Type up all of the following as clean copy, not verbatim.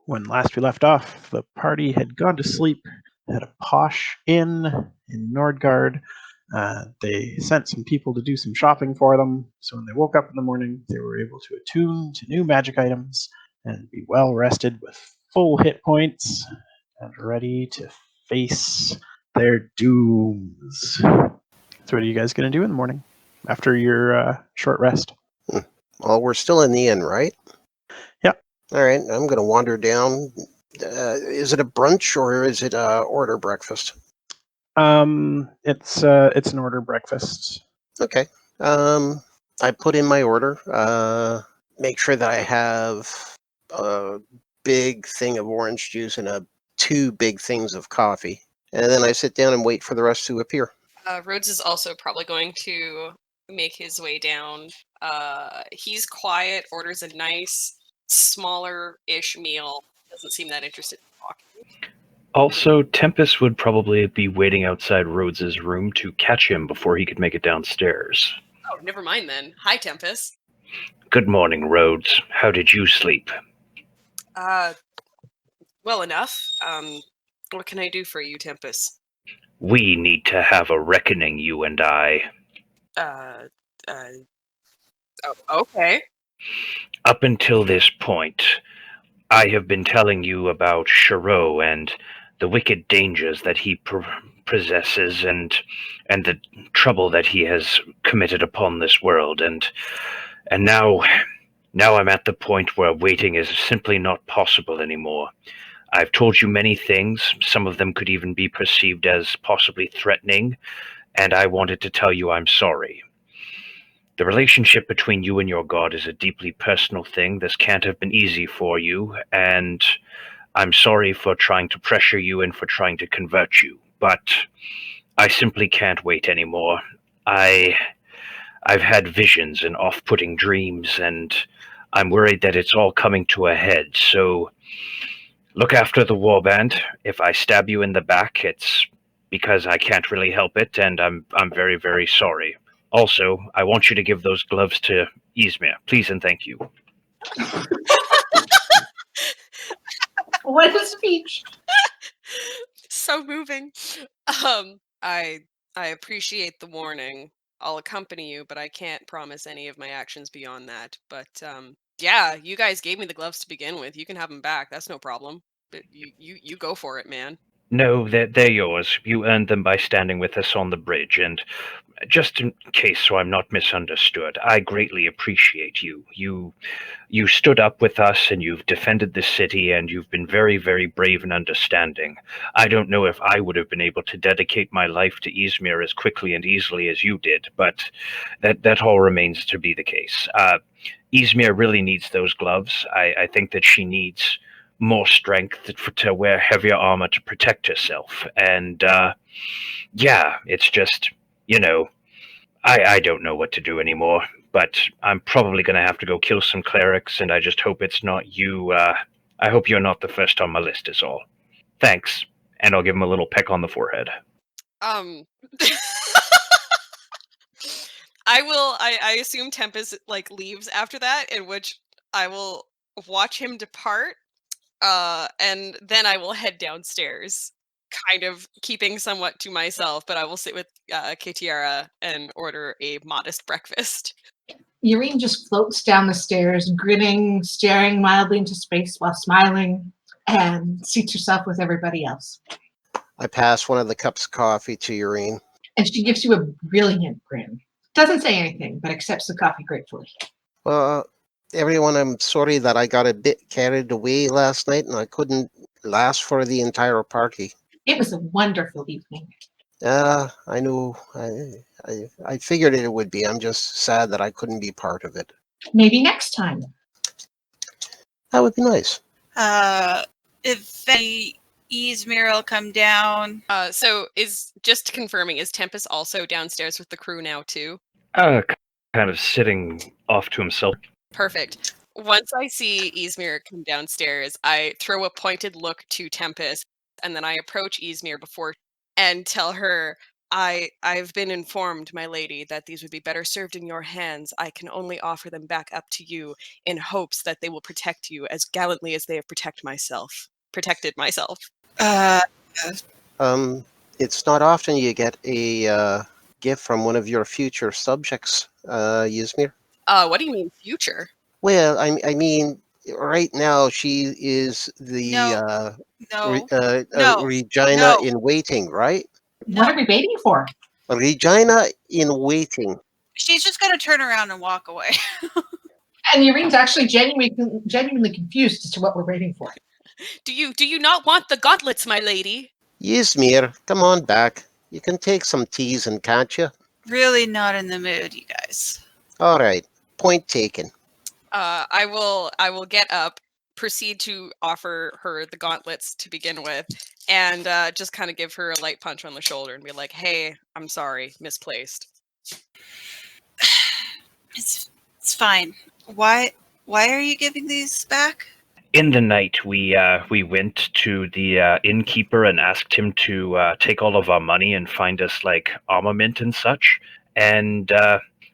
when last we left off, the party had gone to sleep at a posh inn in Nordgard. They sent some people to do some shopping for them, so when they woke up in the morning, they were able to attune to new magic items and be well rested with full hit points and ready to face their dooms. So, what are you guys going to do in the morning after your short rest? Well, we're still in the inn, right? Yeah. All right, I'm going to wander down. Is it a brunch or is it order breakfast? It's an order breakfast. Okay. I put in my order. Make sure that I have a big thing of orange juice and 2 big things of coffee. And then I sit down and wait for the rest to appear. Rhodes is also probably going to make his way down. He's quiet, orders a nice, smaller-ish meal. Doesn't seem that interested in talking. Also, Tempus would probably be waiting outside Rhodes's room to catch him before he could make it downstairs. Oh, never mind then. Hi, Tempus. Good morning, Rhodes. How did you sleep? Well enough. What can I do for you, Tempus? We need to have a reckoning, you and I. Okay. Up until this point, I have been telling you about Shiro and the wicked dangers that he possesses and the trouble that he has committed upon this world, and now I'm at the point where waiting is simply not possible anymore. I've told you many things, some of them could even be perceived as possibly threatening, and I wanted to tell you I'm sorry. The relationship between you and your god is a deeply personal thing. This can't have been easy for you, and I'm sorry for trying to pressure you and for trying to convert you, but I simply can't wait anymore. I've had visions and off-putting dreams, and I'm worried that it's all coming to a head, so look after the warband. If I stab you in the back, it's because I can't really help it, and I'm very, very sorry. Also, I want you to give those gloves to Ysmyr, please and thank you. What a speech! So moving. I appreciate the warning. I'll accompany you, but I can't promise any of my actions beyond that. But yeah, you guys gave me the gloves to begin with. You can have them back. That's no problem. But you go for it, man. No, they're yours. You earned them by standing with us on the bridge, and just in case so I'm not misunderstood, I greatly appreciate you. You stood up with us, and you've defended the city, and you've been very, very brave and understanding. I don't know if I would have been able to dedicate my life to Ysmyr as quickly and easily as you did, but that all remains to be the case. Ysmyr really needs those gloves. I think that she needs more strength to wear heavier armor to protect herself. And yeah, it's just, I don't know what to do anymore, but I'm probably going to have to go kill some clerics, and I just hope it's not you. I hope you're not the first on my list is all. Thanks. And I'll give him a little peck on the forehead. I assume Tempus leaves after that, in which I will watch him depart. And then I will head downstairs, kind of keeping somewhat to myself, but I will sit with Katiara and order a modest breakfast. Yaereene just floats down the stairs, grinning, staring mildly into space while smiling, and seats herself with everybody else. I pass one of the cups of coffee to Yaereene. And she gives you a brilliant grin. Doesn't say anything, but accepts the coffee gratefully. Everyone, I'm sorry that I got a bit carried away last night and I couldn't last for the entire party. It was a wonderful evening. I know. I figured it would be. I'm just sad that I couldn't be part of it. Maybe next time. That would be nice. If any Ysmyr will come down. So just confirming, is Tempus also downstairs with the crew now too? Kind of sitting off to himself. Perfect. Once I see Ysmyr come downstairs, I throw a pointed look to Tempus, and then I approach Ysmyr and tell her I've been informed, my lady, that these would be better served in your hands. I can only offer them back up to you in hopes that they will protect you as gallantly as they have protected myself. Uh, It's not often you get a gift from one of your future subjects, Ysmyr. What do you mean future? Well, I mean, right now she is the no, Regina no. in waiting, right? What No. are we waiting for? Regina in waiting. She's just going to turn around and walk away. And Yaerene's actually genuinely confused as to what we're waiting for. Do you not want the gauntlets, my lady? Ysmyr, come on back. You can take some teasing, can't you? Really not in the mood, you guys. All right, point taken. I will get up, proceed to offer her the gauntlets to begin with, and just kind of give her a light punch on the shoulder and be like, "Hey, I'm sorry, misplaced." It's fine. Why are you giving these back? In the night, we went to the innkeeper and asked him to take all of our money and find us like armament and such. And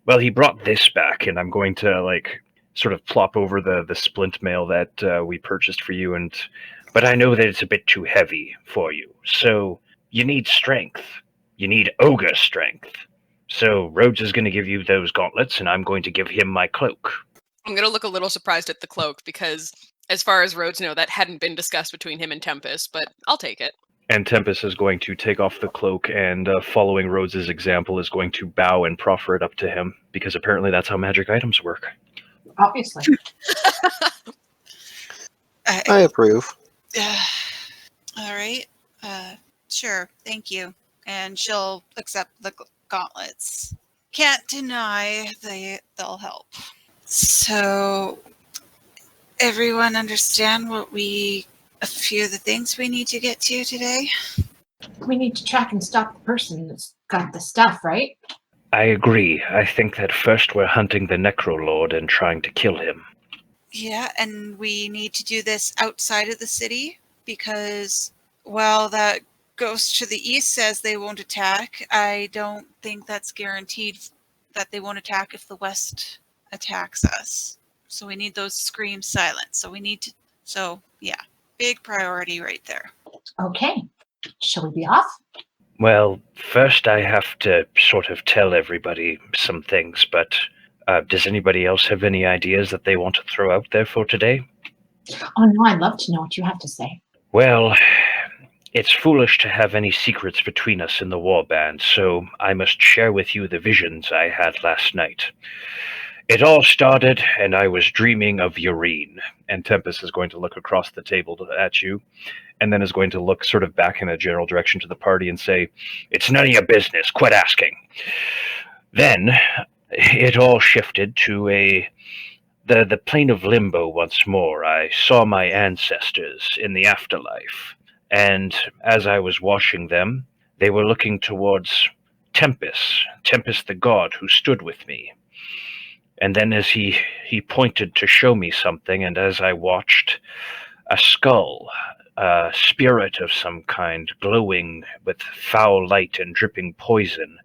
well, he brought this back, and I'm going to like sort of plop over the splint mail that we purchased for you. But I know that it's a bit too heavy for you, so you need strength. You need ogre strength. So Rhodes is going to give you those gauntlets, and I'm going to give him my cloak. I'm gonna look a little surprised at the cloak because, as far as Rhodes know, that hadn't been discussed between him and Tempus. But I'll take it. And Tempus is going to take off the cloak and, following Rhodes' example, is going to bow and proffer it up to him, because apparently that's how magic items work. Obviously. I approve. All right. Sure. Thank you. And she'll accept the gauntlets. Can't deny they'll help. So, everyone understand a few of the things we need to get to today? We need to track and stop the person that's got the stuff, right? I agree. I think that first we're hunting the Necrolord and trying to kill him. Yeah, and we need to do this outside of the city because while that ghost to the east says they won't attack, I don't think that's guaranteed that they won't attack if the west attacks us. So we need those screams silenced. So yeah, big priority right there. Okay. Shall we be off? Well, first I have to sort of tell everybody some things, but does anybody else have any ideas that they want to throw out there for today? Oh no, I'd love to know what you have to say. Well, it's foolish to have any secrets between us in the warband, so I must share with you the visions I had last night. It all started, and I was dreaming of Yaereene. And Tempus is going to look across the table at you, and then is going to look sort of back in a general direction to the party and say, "It's none of your business, quit asking." Then it all shifted to the plane of limbo once more. I saw my ancestors in the afterlife, and as I was watching them, they were looking towards Tempus the god who stood with me. And then as he pointed to show me something, and as I watched, a skull, a spirit of some kind, glowing with foul light and dripping poison,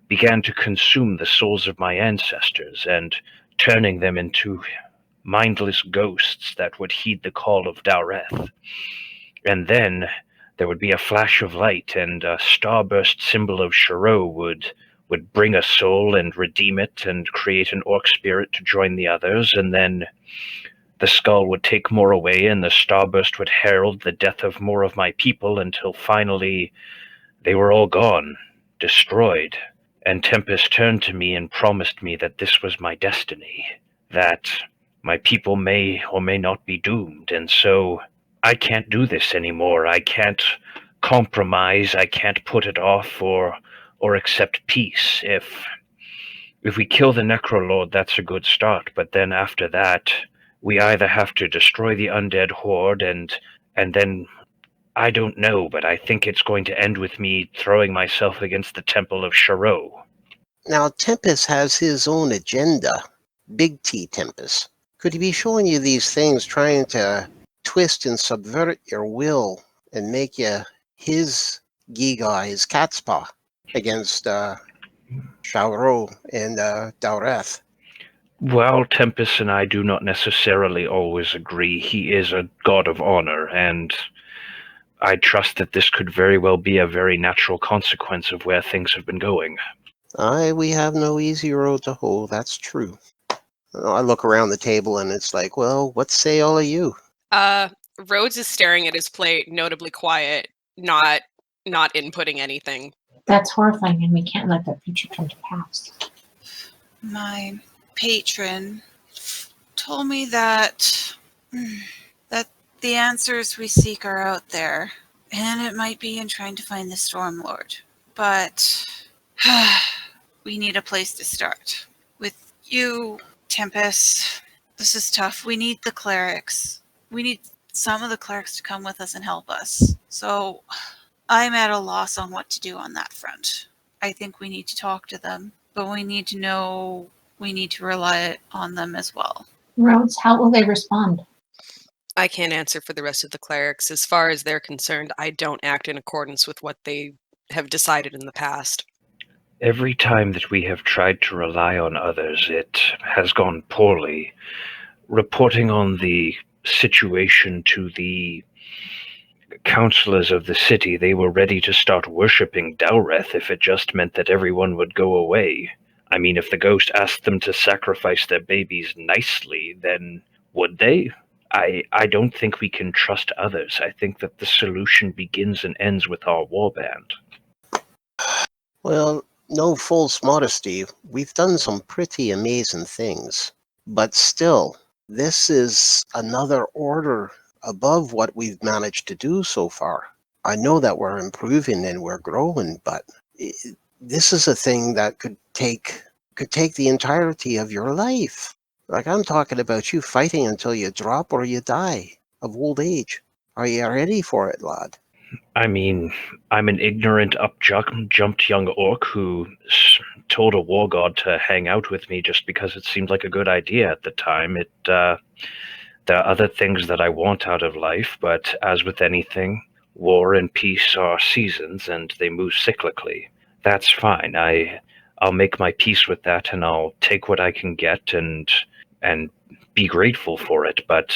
began to consume the souls of my ancestors and turning them into mindless ghosts that would heed the call of Dowreth. And then there would be a flash of light, and a starburst symbol of Shiro would bring a soul and redeem it and create an orc spirit to join the others, and then the skull would take more away, and the starburst would herald the death of more of my people until finally they were all gone, destroyed. And Tempus turned to me and promised me that this was my destiny, that my people may or may not be doomed, and so I can't do this anymore. I can't compromise, I can't put it off or accept peace. If we kill the Necrolord, that's a good start, but then after that, we either have to destroy the undead horde and then I don't know, but I think it's going to end with me throwing myself against the Temple of Shiro. Now, Tempus has his own agenda. Big T Tempus. Could he be showing you these things, trying to twist and subvert your will and make you his giga, his cat's paw? against Shauro and Dowreth. Well, Tempus and I do not necessarily always agree. He is a god of honor, and I trust that this could very well be a very natural consequence of where things have been going. We have no easy road to hoe, that's true. I look around the table and it's like, well, what say all of you? Rhodes is staring at his plate, notably quiet, not inputting anything. That's horrifying, and we can't let that future come to pass. My patron told me that the answers we seek are out there, and it might be in trying to find the Stormlord. But we need a place to start. With you, Tempus, this is tough. We need the clerics. We need some of the clerics to come with us and help us. So I'm at a loss on what to do on that front. I think we need to talk to them, but we need to know we need to rely on them as well. Rhodes, how will they respond? I can't answer for the rest of the clerics. As far as they're concerned, I don't act in accordance with what they have decided in the past. Every time that we have tried to rely on others, it has gone poorly. Reporting on the situation to the councillors of the city, they were ready to start worshipping Dowreth if it just meant that everyone would go away. I mean, if the ghost asked them to sacrifice their babies nicely, then would they? I don't think we can trust others. I think that the solution begins and ends with our warband. Well, no false modesty. We've done some pretty amazing things. But still, this is another order above what we've managed to do so far. I know that we're improving and we're growing, but this is a thing that could take the entirety of your life. Like, I'm talking about you fighting until you drop or you die of old age. Are you ready for it, lad? I mean, I'm an ignorant, up-jumped young orc who told a war god to hang out with me just because it seemed like a good idea at the time. There are other things that I want out of life, but as with anything, war and peace are seasons, and they move cyclically. That's fine. I'll make my peace with that, and I'll take what I can get and be grateful for it. But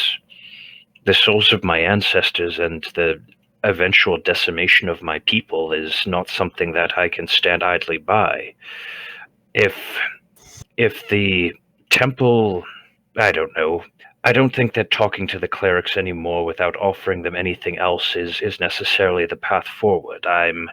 the souls of my ancestors and the eventual decimation of my people is not something that I can stand idly by. If the temple, I don't know. I don't think that talking to the clerics anymore without offering them anything else is necessarily the path forward. I'm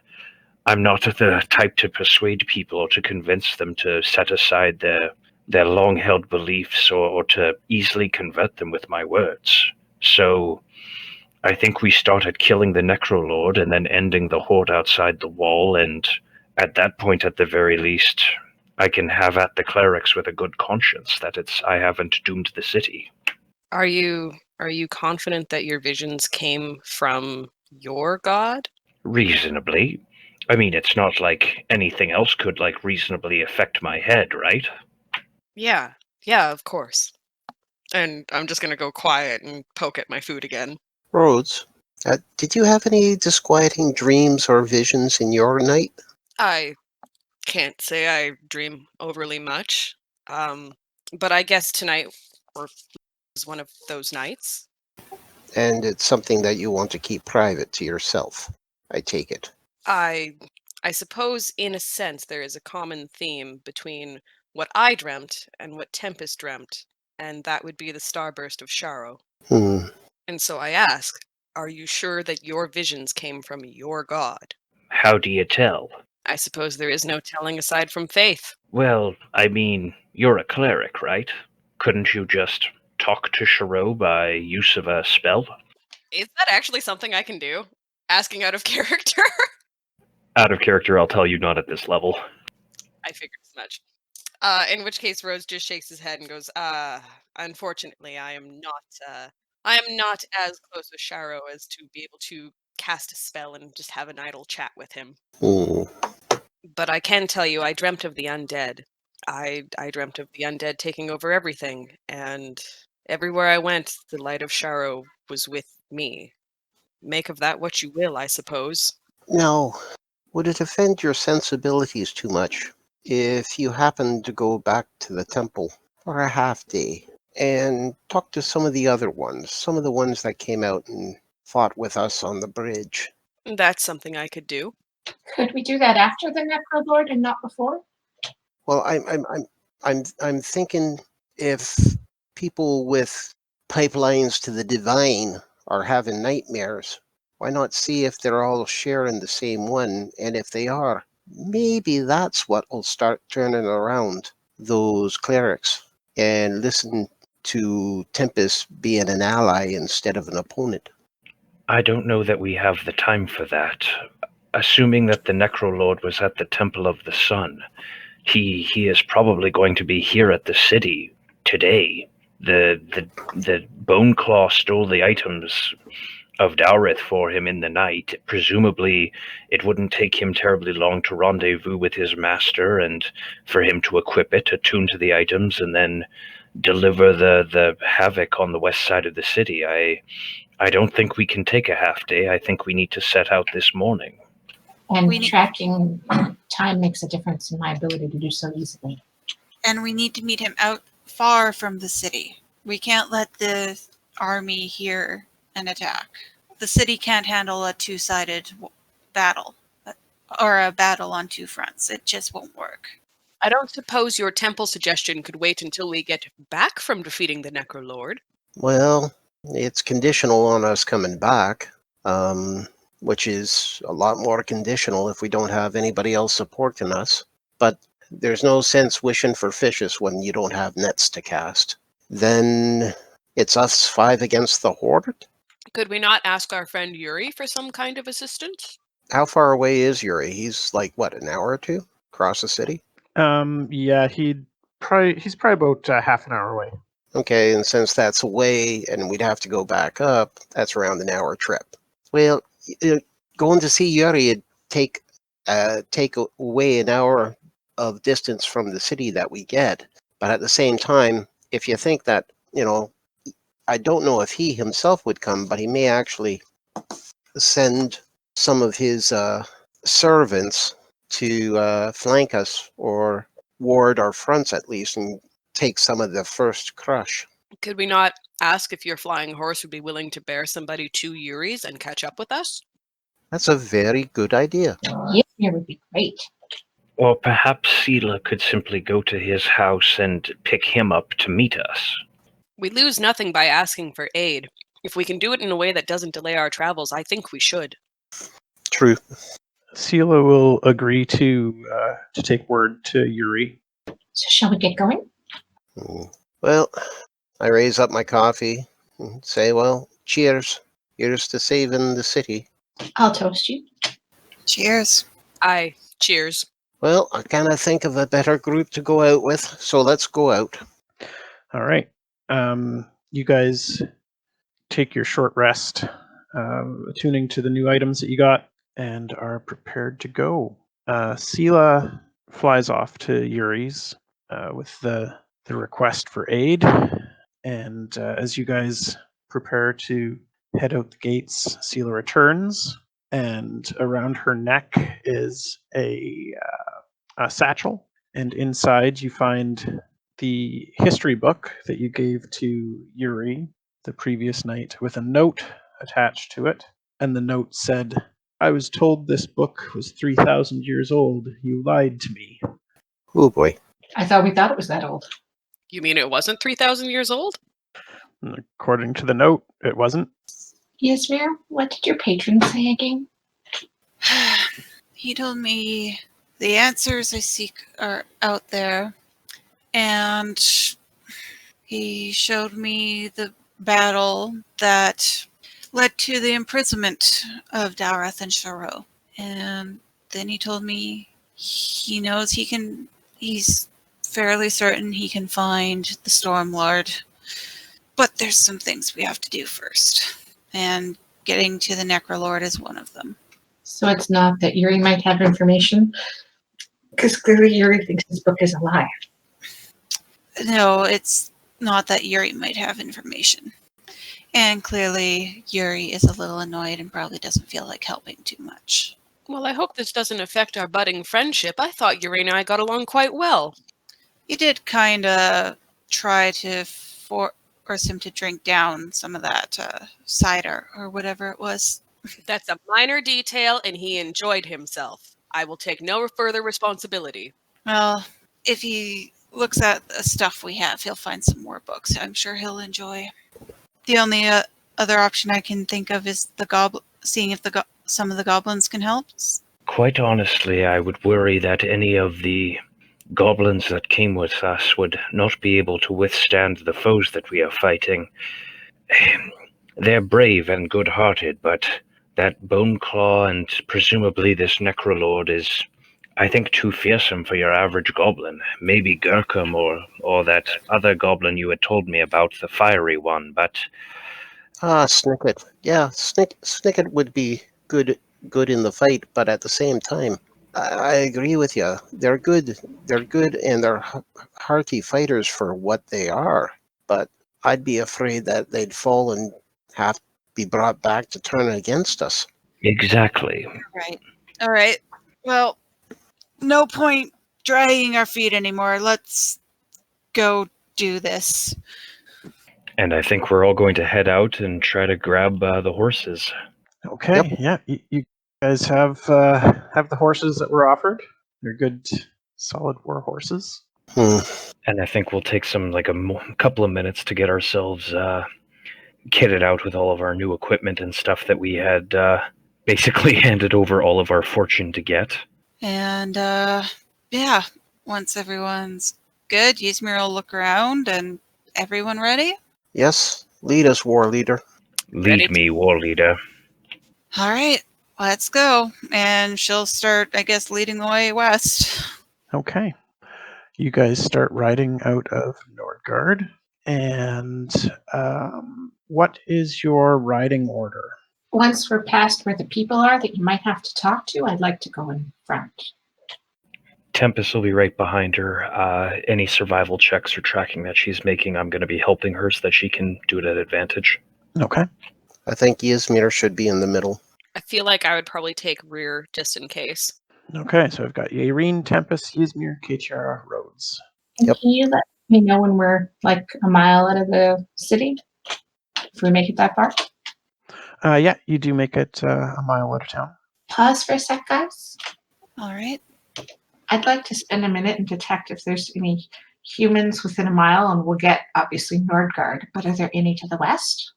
not the type to persuade people or to convince them to set aside their long-held beliefs or to easily convert them with my words. So I think we started killing the Necrolord and then ending the horde outside the wall, and at that point, at the very least, I can have at the clerics with a good conscience that I haven't doomed the city. Are you confident that your visions came from your god? Reasonably. I mean, it's not like anything else could reasonably affect my head, right? Yeah, of course. And I'm just gonna go quiet and poke at my food again. Rhodes, did you have any disquieting dreams or visions in your night? I can't say I dream overly much, but I guess tonight was one of those nights. And it's something that you want to keep private to yourself, I take it. I suppose, in a sense, there is a common theme between what I dreamt and what Tempus dreamt, and that would be the starburst of Sharo. And so I ask, are you sure that your visions came from your god? How do you tell? I suppose there is no telling aside from faith. Well, I mean, you're a cleric, right? Couldn't you just talk to Sharo by use of a spell? Is that actually something I can do? Asking out of character? Out of character, I'll tell you, not at this level. I figured as much. In which case, Rhodes just shakes his head and goes, unfortunately, I am not as close with Sharo as to be able to cast a spell and just have an idle chat with him. But I can tell you, I dreamt of the undead. I dreamt of the undead taking over everything, and everywhere I went, the light of Sharo was with me. Make of that what you will, I suppose. Now, Would it offend your sensibilities too much if you happen to go back to the temple for a half day and talk to some of the other ones, some of the ones that came out and fought with us on the bridge? That's something I could do. Could we do that after the Necrolord and not before? Well, I'm thinking if people with pipelines to the divine are having nightmares, why not see if they're all sharing the same one? And if they are, maybe that's what will start turning around those clerics and listen to Tempus being an ally instead of an opponent. I don't know that we have the time for that. Assuming that the Necrolord was at the Temple of the Sun, he is probably going to be here at the city today. The Boneclaw stole the items of Dowreth for him in the night. Presumably, it wouldn't take him terribly long to rendezvous with his master and for him to equip it, attune to the items, and then deliver the havoc on the west side of the city. I don't think we can take a half day. I think we need to set out this morning. And We need- tracking time makes a difference in my ability to do so easily. And we need to meet him out far from the city. We can't let the army hear an attack. The city can't handle a two-sided battle, or a battle on two fronts. It just won't work. I don't suppose your temple suggestion could wait until we get back from defeating the Necrolord. Well, it's conditional on us coming back, which is a lot more conditional if we don't have anybody else supporting us. But there's no sense wishing for fishes when you don't have nets to cast. Then it's us 5 against the Horde? Could we not ask our friend Yuri for some kind of assistance? How far away is Yuri? He's like, what, an hour or two across the city? Yeah, he's probably about half an hour away. Okay, and since that's away and we'd have to go back up, that's around an hour trip. Well, going to see Yuri would take away an hour of distance from the city that we get. But at the same time, if you think that, I don't know if he himself would come, but he may actually send some of his servants to flank us or ward our fronts at least and take some of the first crush. Could we not ask if your flying horse would be willing to bear somebody to Yuri's and catch up with us? That's a very good idea. Ysmyr would be great. Or perhaps Sela could simply go to his house and pick him up to meet us. We lose nothing by asking for aid. If we can do it in a way that doesn't delay our travels, I think we should. True. Sela will agree to take word to Yuri. So shall we get going? Well, I raise up my coffee and say, well, cheers. Here's to saving the city. I'll toast you. Cheers. Aye, cheers. Well, I kind of think of a better group to go out with, so let's go out. All right. You guys take your short rest, attuning to the new items that you got, and are prepared to go. Sela flies off to Yuri's with the request for aid, and as you guys prepare to head out the gates, Sela returns, and around her neck is a satchel, and inside you find the history book that you gave to Yuri the previous night with a note attached to it. And the note said, "I was told this book was 3,000 years old. You lied to me." Oh boy. I thought it was that old. You mean it wasn't 3,000 years old? And according to the note, it wasn't. Ysmyr, what did your patron say again? He told me the answers I seek are out there, and he showed me the battle that led to the imprisonment of Dowreth and Sharo. And then he told me he knows he's fairly certain he can find the Stormlord, but there's some things we have to do first, and getting to the Necrolord is one of them. So it's not that Yuri might have information? Because clearly Yuri thinks this book is a lie. No, it's not that Yuri might have information. And clearly Yuri is a little annoyed and probably doesn't feel like helping too much. Well, I hope this doesn't affect our budding friendship. I thought Yaereene and I got along quite well. You did kind of try to force him to drink down some of that cider or whatever it was. That's a minor detail, and he enjoyed himself. I will take no further responsibility. Well, if he looks at the stuff we have, he'll find some more books I'm sure he'll enjoy. The only other option I can think of is seeing if some of the goblins can help. Quite honestly, I would worry that any of the goblins that came with us would not be able to withstand the foes that we are fighting. They're brave and good-hearted, but that Boneclaw and presumably this Necrolord is, I think, too fearsome for your average goblin. Maybe Gurkham or that other goblin you had told me about, the fiery one, but... Snicket. Yeah, Snicket would be good in the fight, but at the same time, I agree with you. They're good, and they're hearty fighters for what they are. But I'd be afraid that they'd fall and have to be brought back to turn against us. Exactly. Right. All right. Well, no point dragging our feet anymore. Let's go do this. And I think we're all going to head out and try to grab the horses. Okay, Yep. yeah, you guys have the horses that were offered. They're good, solid war horses. And I think we'll take couple of minutes to get ourselves kitted out with all of our new equipment and stuff that we had basically handed over all of our fortune to get. And yeah, once everyone's good, Ysmyr will look around and everyone ready? Yes, lead us, war leader. Lead me, war leader. All right, let's go. And she'll start, I guess, leading the way west. Okay. You guys start riding out of Nordgard. And what is your riding order? Once we're past where the people are that you might have to talk to, I'd like to go in front. Tempus will be right behind her. Any survival checks or tracking that she's making, I'm going to be helping her so that she can do it at advantage. Okay. I think Ysmyr should be in the middle. I feel like I would probably take rear just in case. Okay, so I've got Yaereene, Tempus, Ysmyr, Katiara, Rhodes. And Yep. Can you let me know when we're like a mile out of the city? If we make it that far? Yeah, you do make it a mile out of town. Pause for a sec, guys. All right. I'd like to spend a minute and detect if there's any humans within a mile, and we'll get, obviously, Nordgard, but are there any to the west?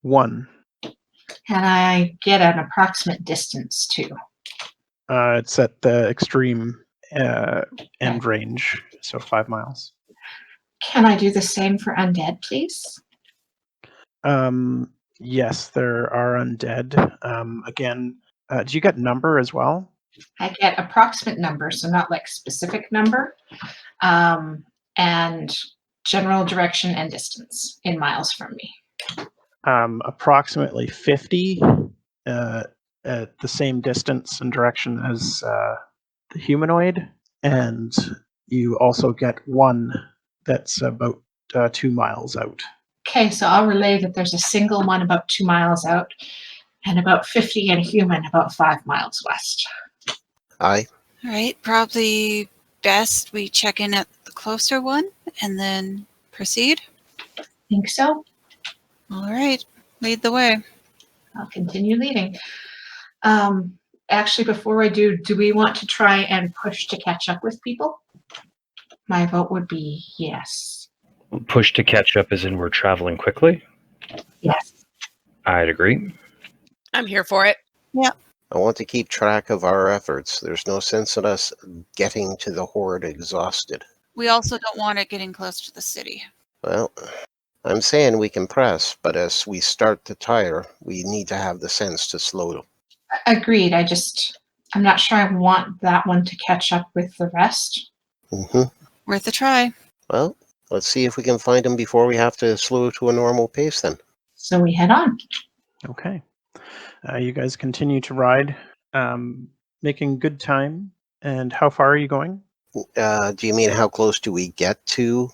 1. Can I get an approximate distance, too? It's at the extreme end range, so 5 miles. Can I do the same for undead, please? Yes, there are undead. Again, do you get number as well? I get approximate number, so not like specific number, and general direction and distance in miles from me. Approximately 50 at the same distance and direction as the humanoid, and you also get 1 that's about 2 miles out. Okay, so I'll relay that there's a single one about 2 miles out, and about 50 and a human about 5 miles west. Aye. All right. Probably best we check in at the closer one and then proceed. Think so? All right. Lead the way. I'll continue leading. Actually, before I do we want to try and push to catch up with people? My vote would be yes. Push to catch up as in we're traveling quickly? Yes. I'd agree. I'm here for it. I want to keep track of our efforts. There's no sense in us getting to the horde exhausted. We also don't want it getting close to the city. Well, I'm saying we can press, but as we start to tire, we need to have the sense to slow. Agreed. I'm not sure I want that one to catch up with the rest. Mm-hmm. Worth a try. Well, let's see if we can find them before we have to slow to a normal pace then. So we head on. Okay. You guys continue to ride, making good time. And how far are you going? Do you mean how close do we get to?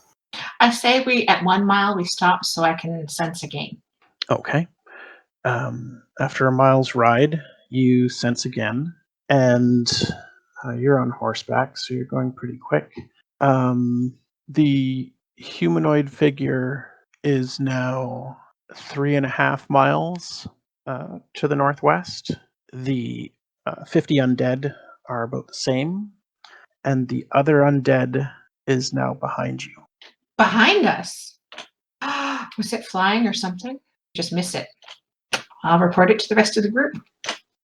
I say at 1 mile we stop so I can sense again. Okay. After a mile's ride, you sense again, and you're on horseback, so you're going pretty quick. The humanoid figure is now 3.5 miles to the northwest. The 50 undead are about the same, and the other undead is now behind you. Behind us. Was it flying or something? Just miss it. I'll report it to the rest of the group.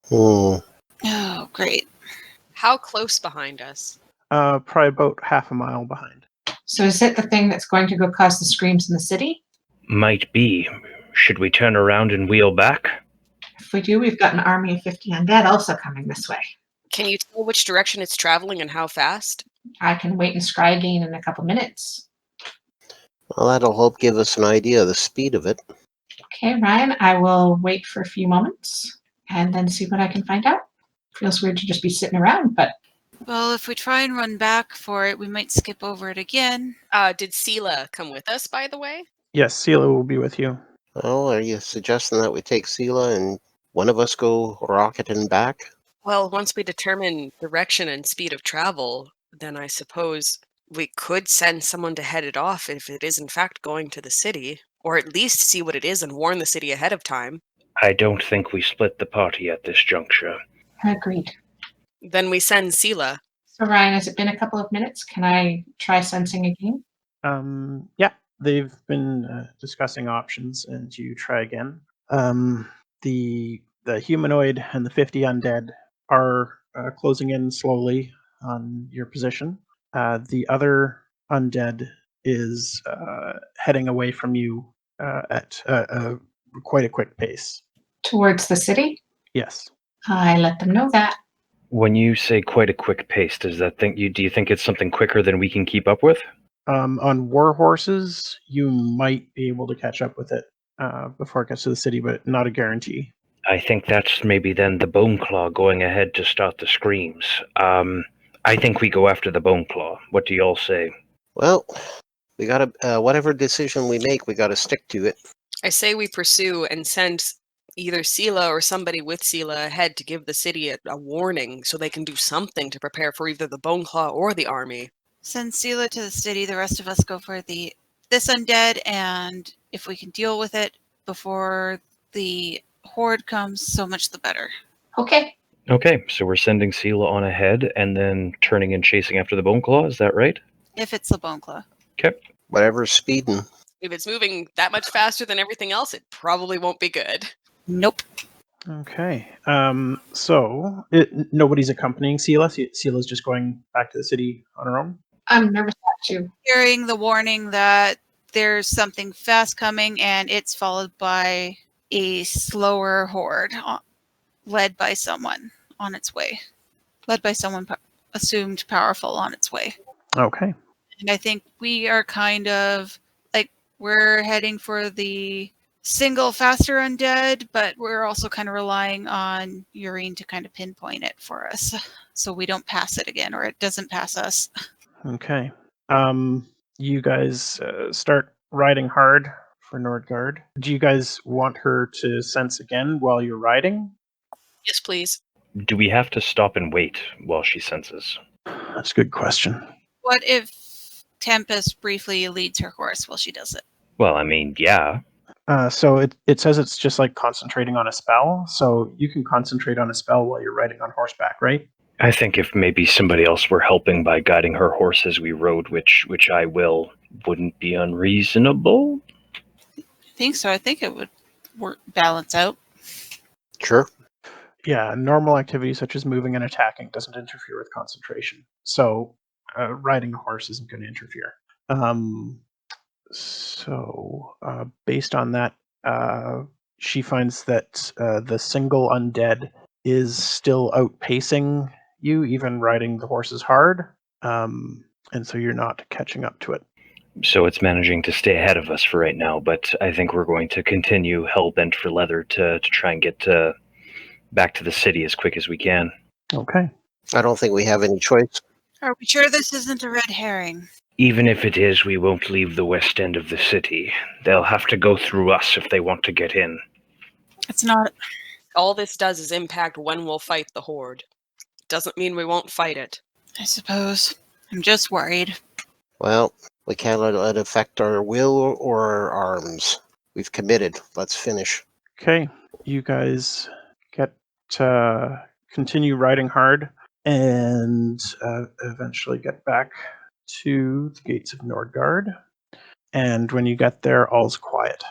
Hmm. Oh, great. How close behind us? Probably about half a mile behind. So is it the thing that's going to go cause the screams in the city? Might be. Should we turn around and wheel back? If we do, we've got an army of 50 undead also coming this way. Can you tell which direction it's traveling and how fast? I can wait and scry again in a couple minutes. Well, that'll help give us an idea of the speed of it. Okay, Ryan, I will wait for a few moments and then see what I can find out. Feels weird to just be sitting around, but Well, if we try and run back for it, we might skip over it again. Did Sela come with us, by the way? Yes, Sela will be with you. Well, are you suggesting that we take Sela and one of us go rocketing back? Well, once we determine direction and speed of travel, then I suppose we could send someone to head it off if it is in fact going to the city, or at least see what it is and warn the city ahead of time. I don't think we split the party at this juncture. agreed. Then we send Sela. So Ryan, has it been a couple of minutes? Can I try sensing again? Yeah, they've been discussing options, and you try again. The humanoid and the 50 undead are closing in slowly on your position. The other undead is heading away from you at quite a quick pace. Towards the city? Yes. I let them know that. When you say quite a quick pace, do you think it's something quicker than we can keep up with? On war horses, you might be able to catch up with it before it gets to the city, but not a guarantee. I think that's maybe then the Bone Claw going ahead to start the screams. I think we go after the Bone Claw. What do y'all say? Well, we gotta, whatever decision we make, we gotta stick to it. I say we pursue and send either Sela or somebody with Sela ahead to give the city a warning so they can do something to prepare for either the Bone Claw or the army. Send Sela to the city. The rest of us go for this undead, and if we can deal with it before the horde comes, so much the better. Okay. Okay, so we're sending Sela on ahead and then turning and chasing after the Bone Claw, is that right? If it's the Bone Claw. Okay. Whatever's speeding. If it's moving that much faster than everything else, it probably won't be good. Nope. Okay. So nobody's accompanying Sela. Sela's just going back to the city on her own. I'm nervous about you. Hearing the warning that there's something fast coming, and it's followed by a slower horde led by someone on its way. Led by someone assumed powerful on its way. Okay. And I think we are kind of like, we're heading for the single faster undead, but we're also kind of relying on Yaereene to kind of pinpoint it for us so we don't pass it again, or it doesn't pass us. Okay. You guys start riding hard for Nordgard. Do you guys want her to sense again while you're riding? Yes, please. Do we have to stop and wait while she senses? That's a good question. What if Tempus briefly leads her horse while she does it? Well, I mean, yeah. So it says it's just like concentrating on a spell. So you can concentrate on a spell while you're riding on horseback, right? I think if maybe somebody else were helping by guiding her horse as we rode, which I will, wouldn't be unreasonable. I think so. I think it would balance out. Sure. Yeah, normal activity such as moving and attacking doesn't interfere with concentration. So riding a horse isn't going to interfere. So based on that, she finds that the single undead is still outpacing you, even riding the horses hard. And so you're not catching up to it. So it's managing to stay ahead of us for right now, but I think we're going to continue hell-bent for leather to try and get back to the city as quick as we can. Okay. I don't think we have any choice. Are we sure this isn't a red herring? Even if it is, we won't leave the west end of the city. They'll have to go through us if they want to get in. It's not. All this does is impact when we'll fight the horde. doesn't mean we won't fight it. I suppose. I'm just worried. Well, we can't let it affect our will or our arms. We've committed. Let's finish. Okay, you guys get continue riding hard and eventually get back to the gates of Nordgard. And when you get there, all's quiet.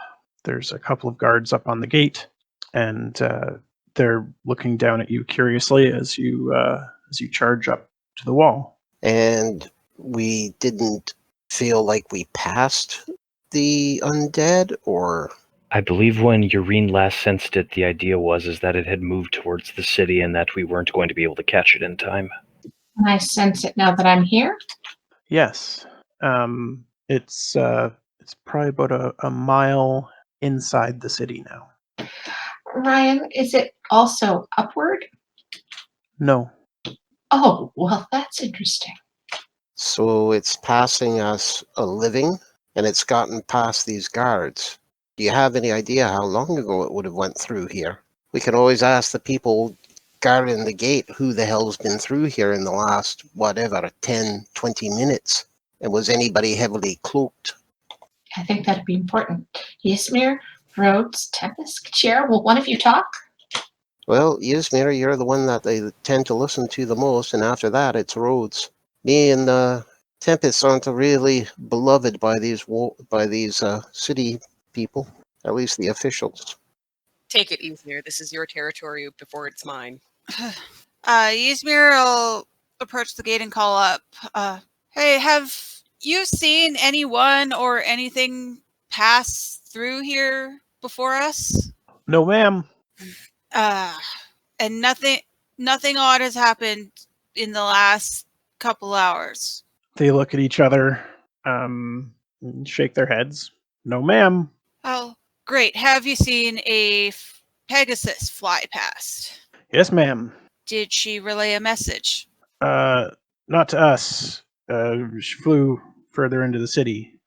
There's a couple of guards up on the gate, and they're looking down at you curiously as you charge up to the wall. And we didn't feel like we passed the undead, or... I believe when Yaereene last sensed it, the idea was that it had moved towards the city and that we weren't going to be able to catch it in time. Can I sense it now that I'm here? Yes, it's probably about a mile inside the city now. Ryan, is it also upward? No, Oh, well, that's interesting. So it's passing us a living, and it's gotten past these guards. Do you have any idea how long ago it would have went through here? We can always ask the people guarding the gate who the hell's been through here in the last, 10, 20 minutes. And was anybody heavily cloaked? I think that'd be important. Ysmyr, Rhodes, Tempus, Chair, will one of you talk? Well, Ysmyr, you're the one that they tend to listen to the most, and after that, it's Rhodes. Me and Tempus aren't really beloved by these city people, at least the officials. Take it, Ysmyr. This is your territory before it's mine. Ysmyr will approach the gate and call up. Hey, have you seen anyone or anything pass through here before us? no, ma'am. And nothing odd has happened in the last couple hours. They look at each other, and shake their heads. No, ma'am. Oh, great. Have you seen a Pegasus fly past? Yes, ma'am. Did she relay a message? Not to us. She flew further into the city.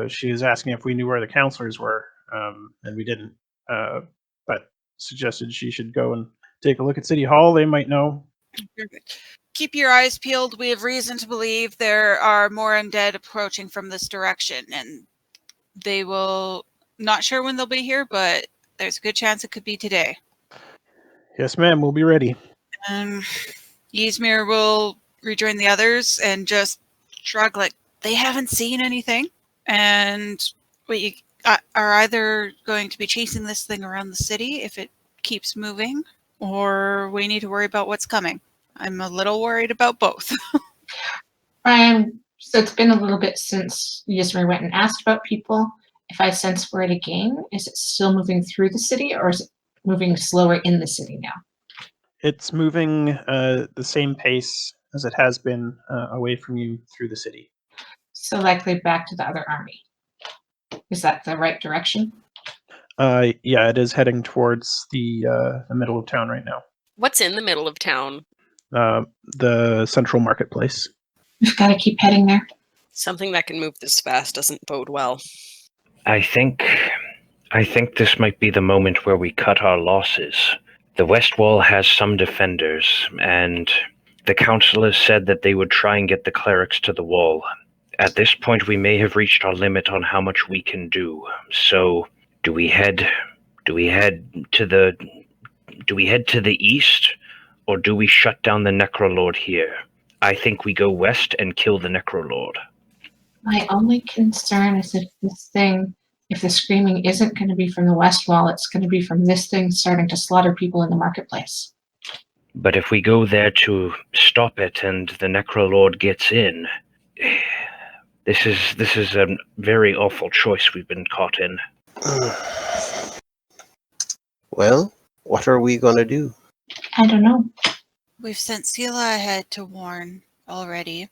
She was asking if we knew where the counselors were, and we didn't. But suggested she should go and take a look at City Hall. They might know. Keep your eyes peeled. We have reason to believe there are more undead approaching from this direction, and they will... Not sure when they'll be here, but there's a good chance it could be today. Yes, ma'am. We'll be ready. Ysmyr will rejoin the others and just shrug like they haven't seen anything. And we are either going to be chasing this thing around the city if it keeps moving, or we need to worry about what's coming. I'm a little worried about both. Ryan, so it's been a little bit since Ysmyr went and asked about people. If I sense we're at a game, is it still moving through the city, or is it moving slower in the city now? It's moving the same pace as it has been away from you through the city. So likely back to the other army. Is that the right direction? Yeah, it is heading towards the middle of town right now. What's in the middle of town? The central marketplace. We've got to keep heading there. Something that can move this fast doesn't bode well. I think this might be the moment where we cut our losses. The West Wall has some defenders, and the councillors said that they would try and get the clerics to the wall. At this point, we may have reached our limit on how much we can do. So, do we head to the east, or do we shut down the Necrolord here? I think we go west and kill the Necrolord. My only concern is if the screaming isn't going to be from the West Wall, it's going to be from this thing starting to slaughter people in the marketplace. But if we go there to stop it and the Necrolord gets in, this is a very awful choice we've been caught in. Well, what are we going to do? I don't know. We've sent Sela ahead to warn already.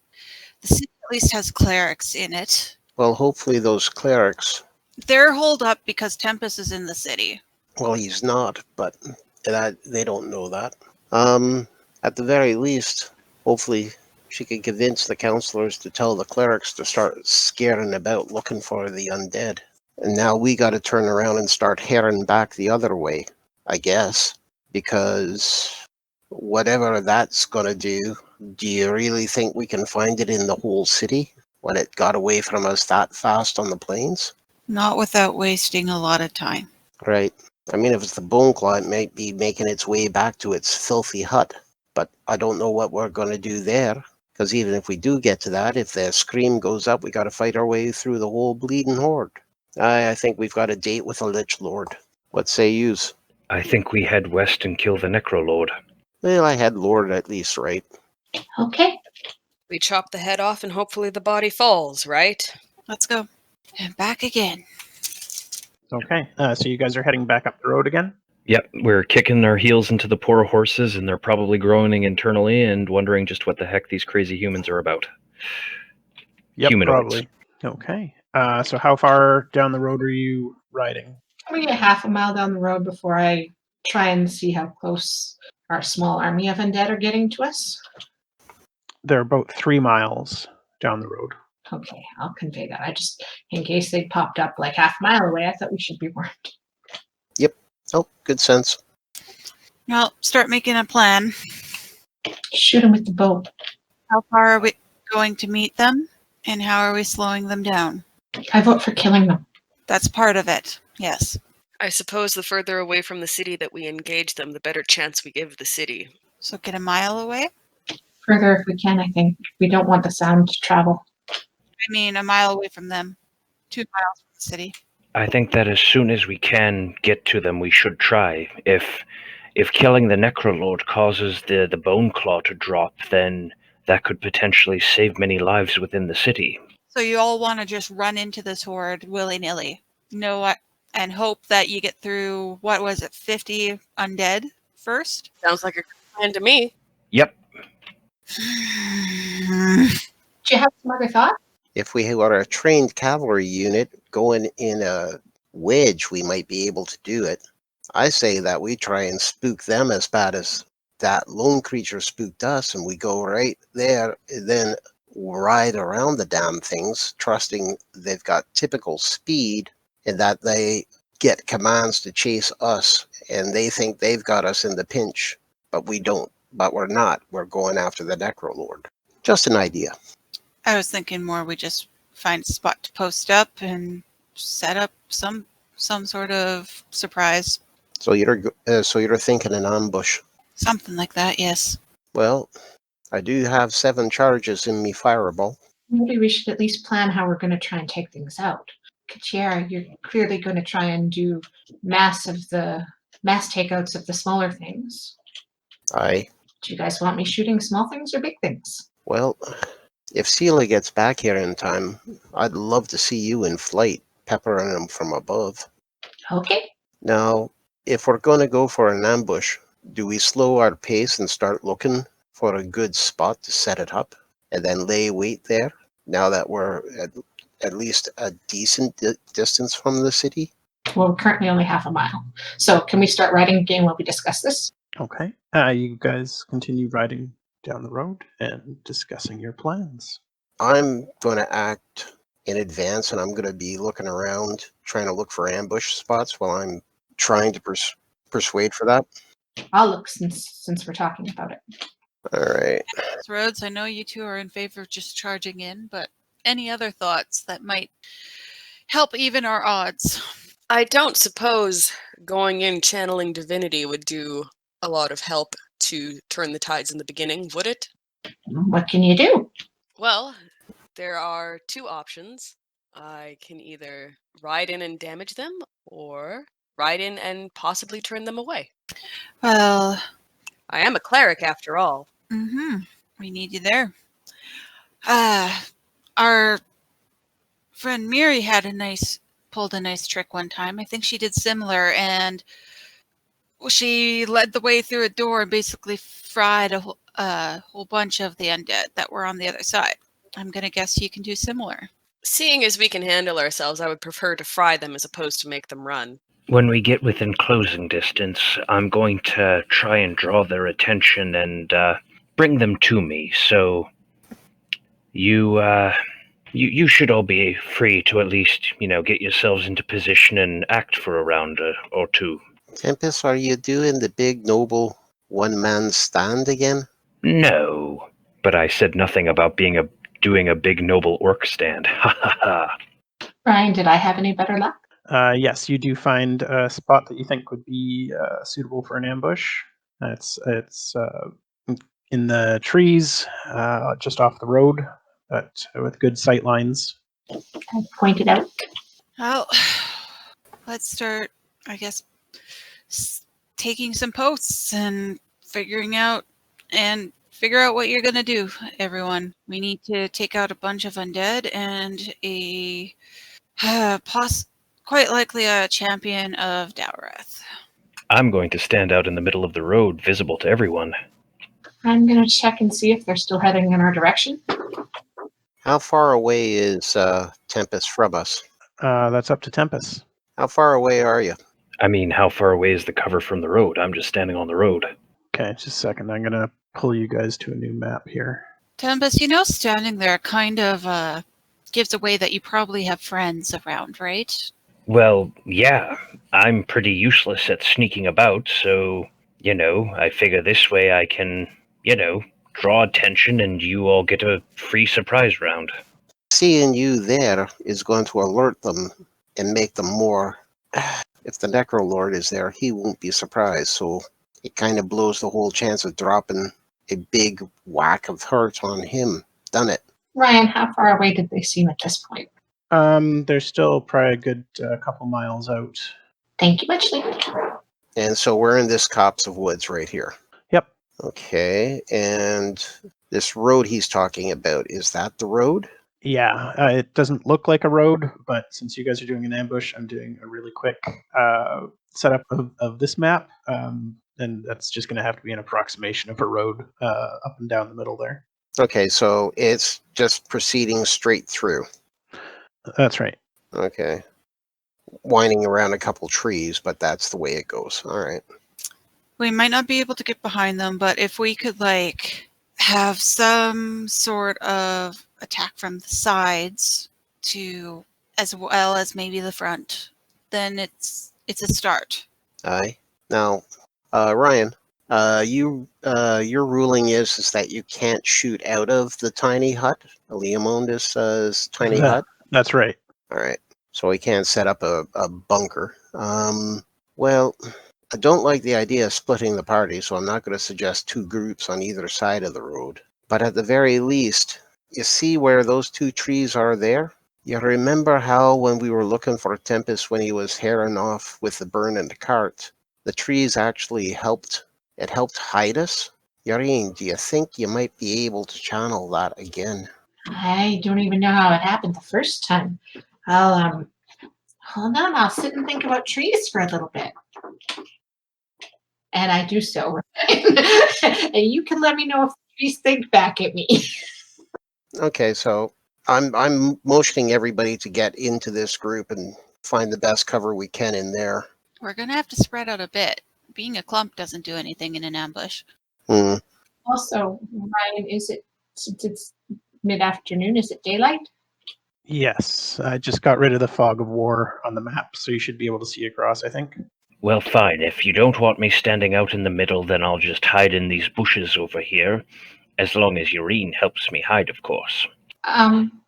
The city at least has clerics in it. Well, hopefully those clerics... They're holed up because Tempus is in the city. Well, he's not, but they don't know that. At the very least, hopefully she could convince the counselors to tell the clerics to start scaring about looking for the undead. And now we got to turn around and start heading back the other way, I guess, because whatever that's going to do you really think we can find it in the whole city when it got away from us that fast on the plains? Not without wasting a lot of time. Right. I mean, if it's the bone claw, it might be making its way back to its filthy hut. But I don't know what we're going to do there. Because even if we do get to that, if the scream goes up, we got to fight our way through the whole bleeding horde. I think we've got a date with a Lich Lord. What say yous? I think we head west and kill the Necrolord. Well, I had Lord at least, right? Okay. We chop the head off and hopefully the body falls, right? Let's go. And back again. Okay, so you guys are heading back up the road again? Yep, we're kicking our heels into the poor horses, and they're probably groaning internally and wondering just what the heck these crazy humans are about. Yep, Humanoids. probably. Okay, so how far down the road are you riding? We get half a mile down the road before I try and see how close our small army of undead are getting to us. They're about 3 miles down the road. Okay, I'll convey that. I just, in case they popped up like half a mile away, I thought we should be warned. Oh, good sense. Well, start making a plan. Shoot them with the bow. How far are we going to meet them? And how are we slowing them down? I vote for killing them. That's part of it. Yes. I suppose the further away from the city that we engage them, the better chance we give the city. So get a mile away? Further if we can, I think. We don't want the sound to travel. I mean, a mile away from them. 2 miles from the city. I think that as soon as we can get to them, we should try. If killing the Necrolord causes the bone claw to drop, then that could potentially save many lives within the city. So you all want to just run into this horde willy-nilly. Know what? And hope that you get through, 50 undead first? Sounds like a good plan to me. Yep. Do you have some other thought? If we were a trained cavalry unit going in a wedge, we might be able to do it. I say that we try and spook them as bad as that lone creature spooked us, and we go right there, and then ride around the damn things, trusting they've got typical speed and that they get commands to chase us, and they think they've got us in the pinch, but we don't. But we're not. We're going after the Necrolord. Just an idea. I was thinking more we just find a spot to post up and set up some sort of surprise. So you're thinking an ambush. Something like that, yes. Well, I do have 7 charges in me fireball. Maybe we should at least plan how we're going to try and take things out. Kachiara, you're clearly going to try and do mass takeouts of the smaller things. Aye. Do you guys want me shooting small things or big things? Well, if Seela gets back here in time, I'd love to see you in flight, peppering them from above. Okay. Now, if we're going to go for an ambush, do we slow our pace and start looking for a good spot to set it up and then lay wait there, now that we're at least a decent distance from the city? Well, we're currently only half a mile. So can we start writing a game while we discuss this? Okay, you guys continue riding down the road and discussing your plans. I'm going to act in advance, and I'm going to be looking around, trying to look for ambush spots while I'm trying to persuade for that. I'll look since we're talking about it. All right. Rhodes, I know you two are in favor of just charging in, but any other thoughts that might help even our odds? I don't suppose going in channeling divinity would do a lot of help to turn the tides in the beginning, would it? What can you do? Well, there are 2 options. I can either ride in and damage them, or ride in and possibly turn them away. Well, I am a cleric after all. we need you there. Our friend Miri pulled a nice trick one time. I think she did similar, and she led the way through a door and basically fried a whole bunch of the undead that were on the other side. I'm going to guess you can do similar. Seeing as we can handle ourselves, I would prefer to fry them as opposed to make them run. When we get within closing distance, I'm going to try and draw their attention and bring them to me. So you should all be free to at least, get yourselves into position and act for a round or 2. Tempus, are you doing the big noble one-man stand again? No, but I said nothing about doing a big noble orc stand. Ha ha ha. Ryan, did I have any better luck? Yes, you do find a spot that you think would be suitable for an ambush. It's in the trees, just off the road, but with good sight lines. I pointed out. Well, let's start, I guess, taking some posts and figure out what you're going to do, everyone. We need to take out a bunch of undead and quite likely a champion of Dowreth. I'm going to stand out in the middle of the road, visible to everyone. I'm going to check and see if they're still heading in our direction. How far away is Tempus from us? That's up to Tempus. How far away are you? I mean, how far away is the cover from the road? I'm just standing on the road. Okay, just a second. I'm going to pull you guys to a new map here. Tempus, standing there kind of gives away that you probably have friends around, right? Well, yeah, I'm pretty useless at sneaking about, so, I figure this way I can, draw attention and you all get a free surprise round. Seeing you there is going to alert them and make them more... If the Necrolord is there, he won't be surprised, so it kind of blows the whole chance of dropping a big whack of hurt on him. Done it. Ryan, how far away did they seem at this point? They're still probably a good couple miles out. Thank you, muchly. And so we're in this copse of woods right here. Yep. Okay, and this road he's talking about, is that the road? Yeah, it doesn't look like a road, but since you guys are doing an ambush, I'm doing a really quick setup of this map, and that's just going to have to be an approximation of a road up and down the middle there. Okay, so it's just proceeding straight through. That's right. Okay. Winding around a couple trees, but that's the way it goes. All right. We might not be able to get behind them, but if we could, have some sort of attack from the sides as well as maybe the front, then it's a start. Aye. Now, Ryan, your ruling is that you can't shoot out of the tiny hut, Leomundus' tiny hut? That's right. All right. So he can't set up a bunker. Well, I don't like the idea of splitting the party, so I'm not going to suggest two groups on either side of the road. But at the very least, you see where those two trees are there? You remember how when we were looking for Tempus when he was herring off with the burn in the cart, the trees actually helped hide us? Yaereene, do you think you might be able to channel that again? I don't even know how it happened the first time. I'll hold on, I'll sit and think about trees for a little bit. And I do so. And you can let me know if the trees think back at me. Okay, so I'm motioning everybody to get into this group and find the best cover we can in there. We're going to have to spread out a bit. Being a clump doesn't do anything in an ambush. Also, Ryan, since it's mid-afternoon, is it daylight? Yes, I just got rid of the fog of war on the map, so you should be able to see across, I think. Well, fine. If you don't want me standing out in the middle, then I'll just hide in these bushes over here. As long as Yaereene helps me hide, of course.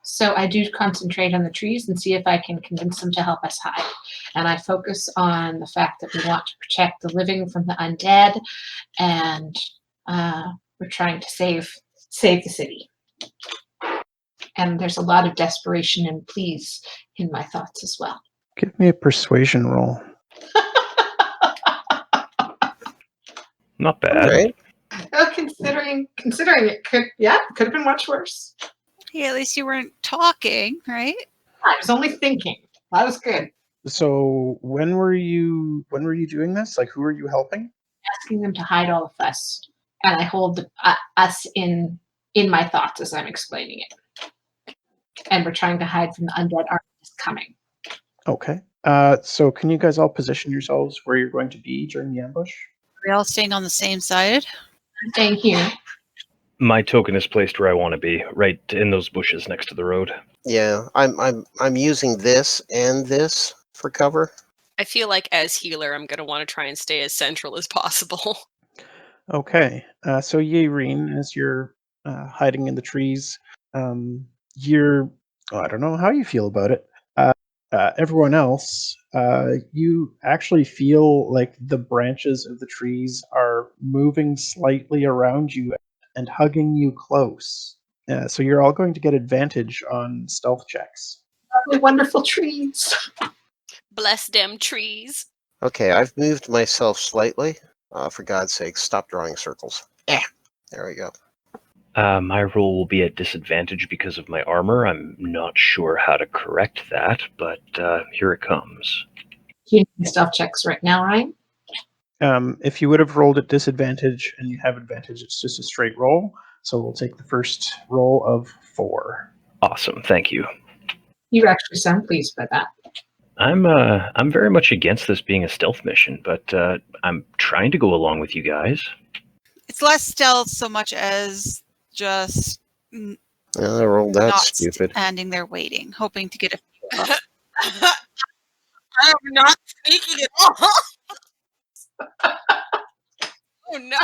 So I do concentrate on the trees and see if I can convince them to help us hide. And I focus on the fact that we want to protect the living from the undead, and we're trying to save the city. And there's a lot of desperation and pleas in my thoughts as well. Give me a persuasion roll. Not bad. All right. Well, considering it could have been much worse. Hey, at least you weren't talking, right? I was only thinking. That was good. So when were you doing this? Like, who are you helping? Asking them to hide all of us, and I hold us in my thoughts as I'm explaining it. And we're trying to hide from the undead army that's coming. Okay. So can you guys all position yourselves where you're going to be during the ambush? Are we all staying on the same side? I'm staying here. My token is placed where I want to be, right in those bushes next to the road. Yeah, I'm using this and this for cover. I feel like as healer, I'm going to want to try and stay as central as possible. Okay, so Yaereene, as you're hiding in the trees, you're, oh, I don't know how you feel about it. Everyone else, you actually feel like the branches of the trees are moving slightly around you and hugging you close. So you're all going to get advantage on stealth checks. Lovely, wonderful trees. Bless them trees. Okay, I've moved myself slightly. For God's sake, stop drawing circles. There we go. My roll will be at disadvantage because of my armor. I'm not sure how to correct that, but here it comes. You need stealth checks right now, right? If you would have rolled at disadvantage and you have advantage, it's just a straight roll. So we'll take the first roll of 4. Awesome, thank you. You actually sound pleased by that. I'm very much against this being a stealth mission, but I'm trying to go along with you guys. It's less stealth so much as just I rolled that not stupid. standing there waiting, hoping to get a few up. I'm not speaking at all. Oh no.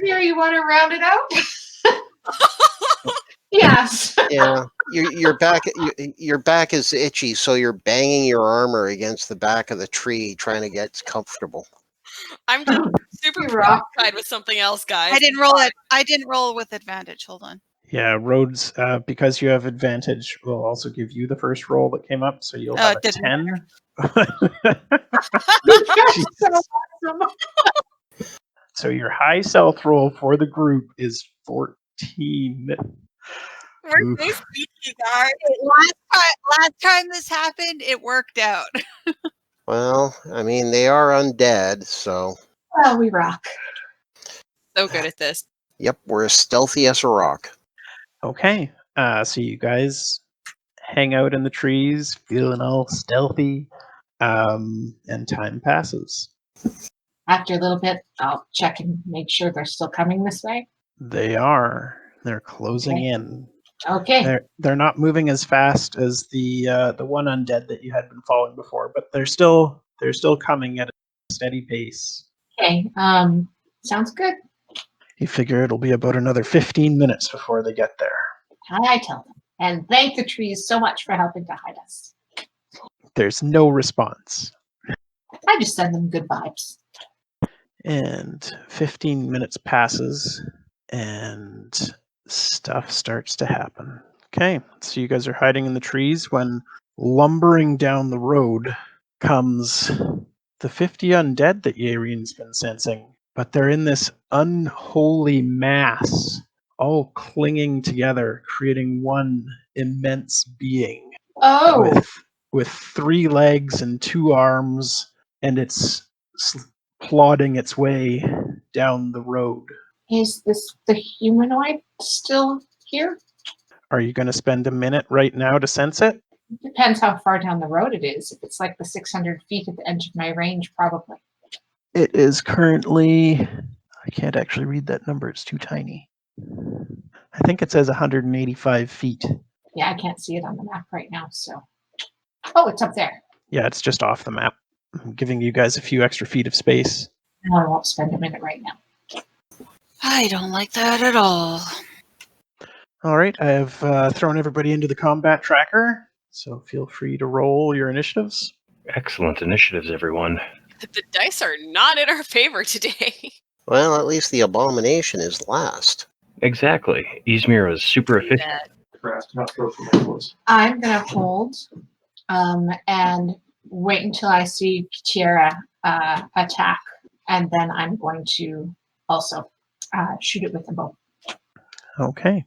Here, you want to round it out? Yes. Yeah, your back is itchy, so you're banging your armor against the back of the tree, trying to get comfortable. I'm just super You rock. preoccupied with something else, guys. I didn't roll it. I didn't roll with advantage. Hold on. Yeah, Rhodes, because you have advantage, will also give you the first roll that came up, so you'll have It a didn't 10. So your high stealth roll for the group is 14. We're Oof. so speaky, guys. Last time this happened, it worked out. Well, I mean, they are undead, so Well, we rock. So good at this. yep, we're as stealthy as a rock. Okay, so you guys hang out in the trees, feeling all stealthy, and time passes. After a little bit, I'll check and make sure they're still coming this way. They are. They're closing Okay. in. Okay. They're not moving as fast as the one undead that you had been following before, but they're still coming at a steady pace. Okay. Sounds good. You figure it'll be about another 15 minutes before they get there. I tell them. And thank the trees so much for helping to hide us. There's no response. I just send them good vibes. And 15 minutes passes, and stuff starts to happen. Okay, so you guys are hiding in the trees when lumbering down the road comes the 50 undead that Yaereene's been sensing. But they're in this unholy mass, all clinging together, creating one immense being Oh, with 3 legs and 2 arms, and it's plodding its way down the road. is this the humanoid still here? Are you going to spend a minute right now to sense it? Depends how far down the road it is. If it's like the 600 feet at the edge of my range, probably. It is currently, I can't actually read that number, it's too tiny. I think it says 185 feet. Yeah, I can't see it on the map right now, so. Oh, it's up there. Yeah, it's just off the map. I'm giving you guys a few extra feet of space. No, I won't spend a minute right now. I don't like that at all. All right, I have thrown everybody into the combat tracker, so feel free to roll your initiatives. Excellent initiatives, everyone. The dice are not in our favor today. Well, at least the abomination is last. Exactly. Ysmyr was super efficient. I'm gonna hold and wait until I see Tiara attack, and then I'm going to also shoot it with the bow. Okay.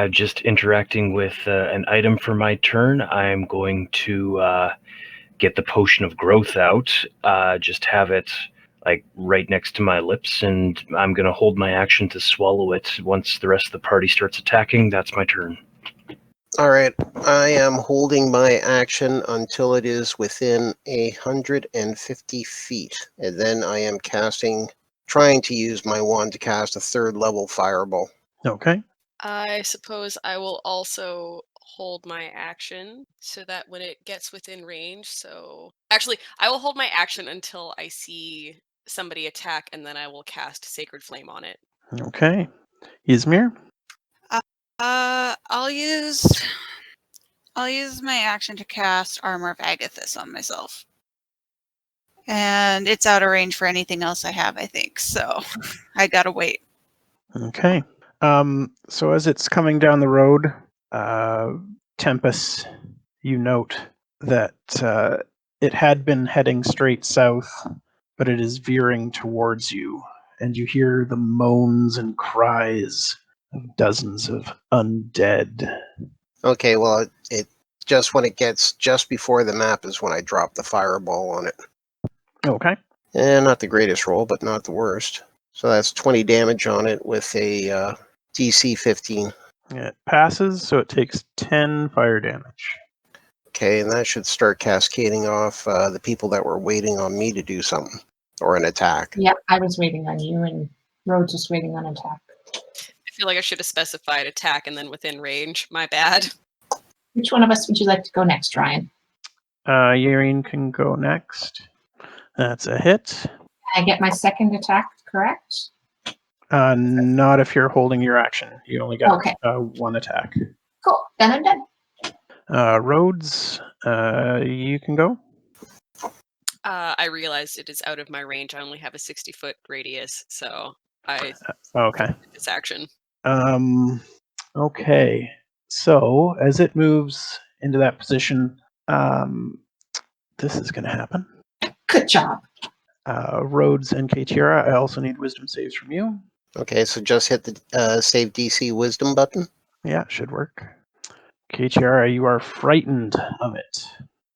Just interacting with an item for my turn. I'm going to get the potion of growth out. Just have it like right next to my lips, and I'm going to hold my action to swallow it. Once the rest of the party starts attacking, that's my turn. All right, I am holding my action until it is within 150 feet, and then I am trying to use my wand to cast a 3rd level fireball. Okay. I suppose I will also hold my action so that when it gets within range, so actually I will hold my action until I see somebody attack, and then I will cast Sacred Flame on it. Okay. Ysmyr? I'll use my action to cast Armor of Agathis on myself. And it's out of range for anything else I have, I think. So I gotta wait. Okay. So as it's coming down the road, Tempus, you note that it had been heading straight south, but it is veering towards you, and you hear the moans and cries of dozens of undead. Okay, well, it just when it gets just before the map is when I drop the fireball on it. Okay. And not the greatest roll, but not the worst. So that's 20 damage on it with a DC 15. It passes, so it takes 10 fire damage. Okay, and that should start cascading off the people that were waiting on me to do something or an attack. Yep, I was waiting on you, and Rhodes was waiting on attack. I feel like I should have specified attack and then within range. My bad. Which one of us would you like to go next, Ryan? Yaereene can go next. That's a hit. Can I get my second attack correct? Not if you're holding your action. You only got Okay. one attack. Cool. Then I'm done. Rhodes, you can go. I realized it is out of my range. I only have a 60-foot radius, so I Okay. did this action. Okay. So as it moves into that position, this is going to happen. Good job. Rhodes and Kaitiera, I also need wisdom saves from you. Okay, so just hit the save DC wisdom button. Yeah, should work. Kaitiera, you are frightened of it.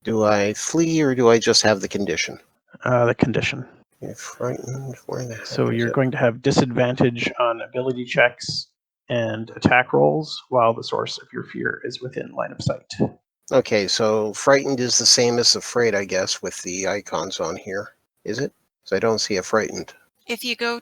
Do I flee or do I just have the condition? The condition. You're frightened? Where the heck So is you're it? going to have disadvantage on ability checks and attack rolls while the source of your fear is within line of sight. Okay, so frightened is the same as afraid, I guess, with the icons on here. Is it? So I don't see a frightened. If you go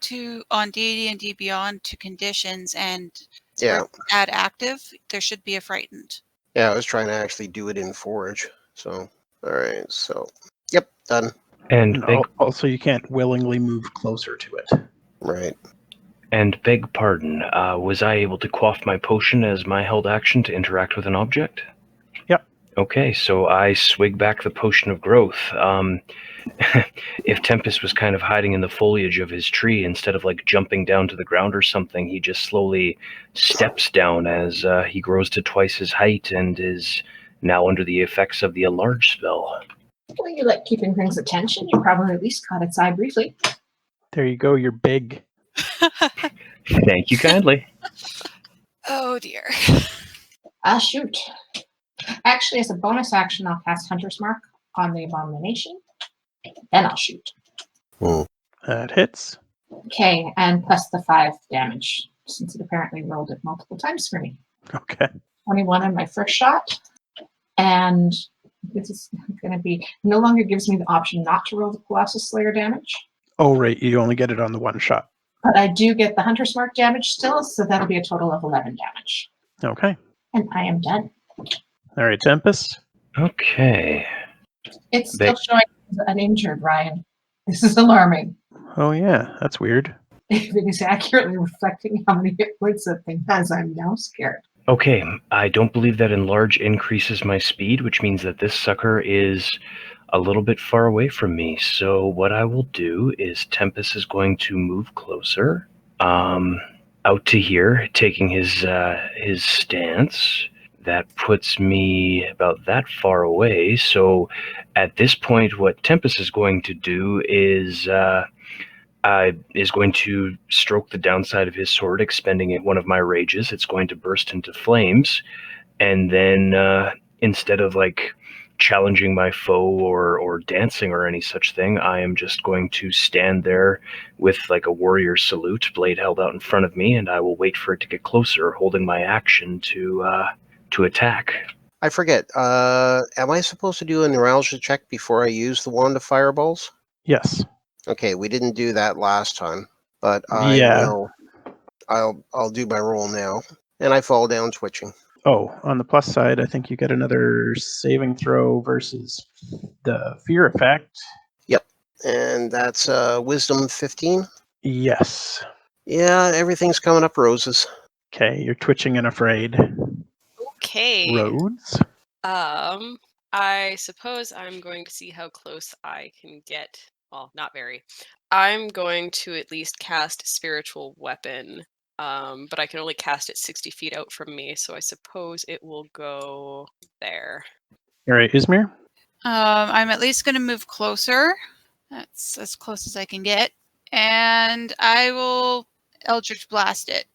on D&D Beyond to conditions and Yeah, add active, there should be a frightened. yeah, I was trying to actually do it in Forge. So, all right, so, yep, done. And beg, Also, you can't willingly move closer to it. Right. and beg pardon, was I able to quaff my potion as my held action to interact with an object? Yep. Okay, so I swig back the potion of growth. If Tempus was kind of hiding in the foliage of his tree, instead of like jumping down to the ground or something, he just slowly steps down as he grows to twice his height and is now under the effects of the enlarge spell. Well, you like keeping things at tension. You probably at least caught its eye briefly. There you go, you're big. Thank you kindly. Oh dear. Shoot. Actually, as a bonus action, I'll cast Hunter's Mark on the abomination. Then I'll shoot. That hits. Okay, and plus the 5 damage, since it apparently rolled it multiple times for me. Okay. 21 on my first shot. And this is going to be, no longer gives me the option not to roll the Colossus Slayer damage. Oh, right, you only get it on the one shot. But I do get the Hunter's Mark damage still, so that'll be a total of 11 damage. Okay. And I am done. All right, Tempus. Okay. It's still showing as uninjured, Ryan. This is alarming. Oh, yeah, that's weird. If it is accurately reflecting how many hit points that thing has, I'm now scared. Okay, I don't believe that enlarge increases my speed, which means that this sucker is a little bit far away from me. So what I will do is Tempus is going to move closer, out to here, taking his stance. That puts me about that far away. So at this point, what Tempus is going to do is going to stroke the downside of his sword, expending one of my rages. It's going to burst into flames, and then instead of like challenging my foe or dancing or any such thing, I am just going to stand there with like a warrior salute, blade held out in front of me, and I will wait for it to get closer, holding my action to attack. I forget, am I supposed to do a neuralgia check before I use the wand of fireballs? Yes. Okay, we didn't do that last time, but Yeah. I'll do my roll now. And I fall down twitching. Oh, on the plus side, I think you get another saving throw versus the fear effect. Yep. And that's wisdom 15. Yes. Yeah, everything's coming up roses. Okay, you're twitching and afraid. Okay. Rhodes? I suppose I'm going to see how close I can get. Well, not very. I'm going to at least cast Spiritual Weapon, but I can only cast it 60 feet out from me, so I suppose it will go there. All right, Ysmyr? I'm at least going to move closer. That's as close as I can get. And I will Eldritch Blast it.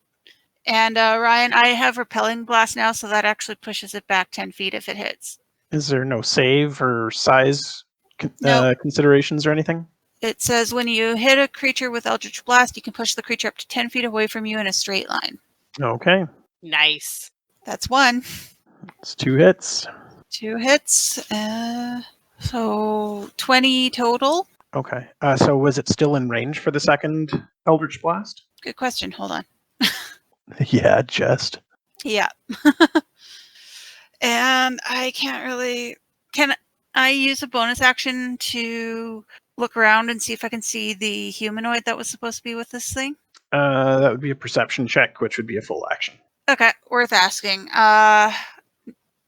And Ryan, I have Repelling Blast now, so that actually pushes it back 10 feet if it hits. Is there no save or size No. considerations or anything? It says when you hit a creature with Eldritch Blast, you can push the creature up to 10 feet away from you in a straight line. Okay. Nice. That's one. It's 2 hits. 2 hits. So 20 total. Okay. So was it still in range for the second Eldritch Blast? Good question. Hold on. Yeah, just. Yeah. And I can't really... Can I use a bonus action to look around and see if I can see the humanoid that was supposed to be with this thing? That would be a perception check, which would be a full action. Okay, worth asking.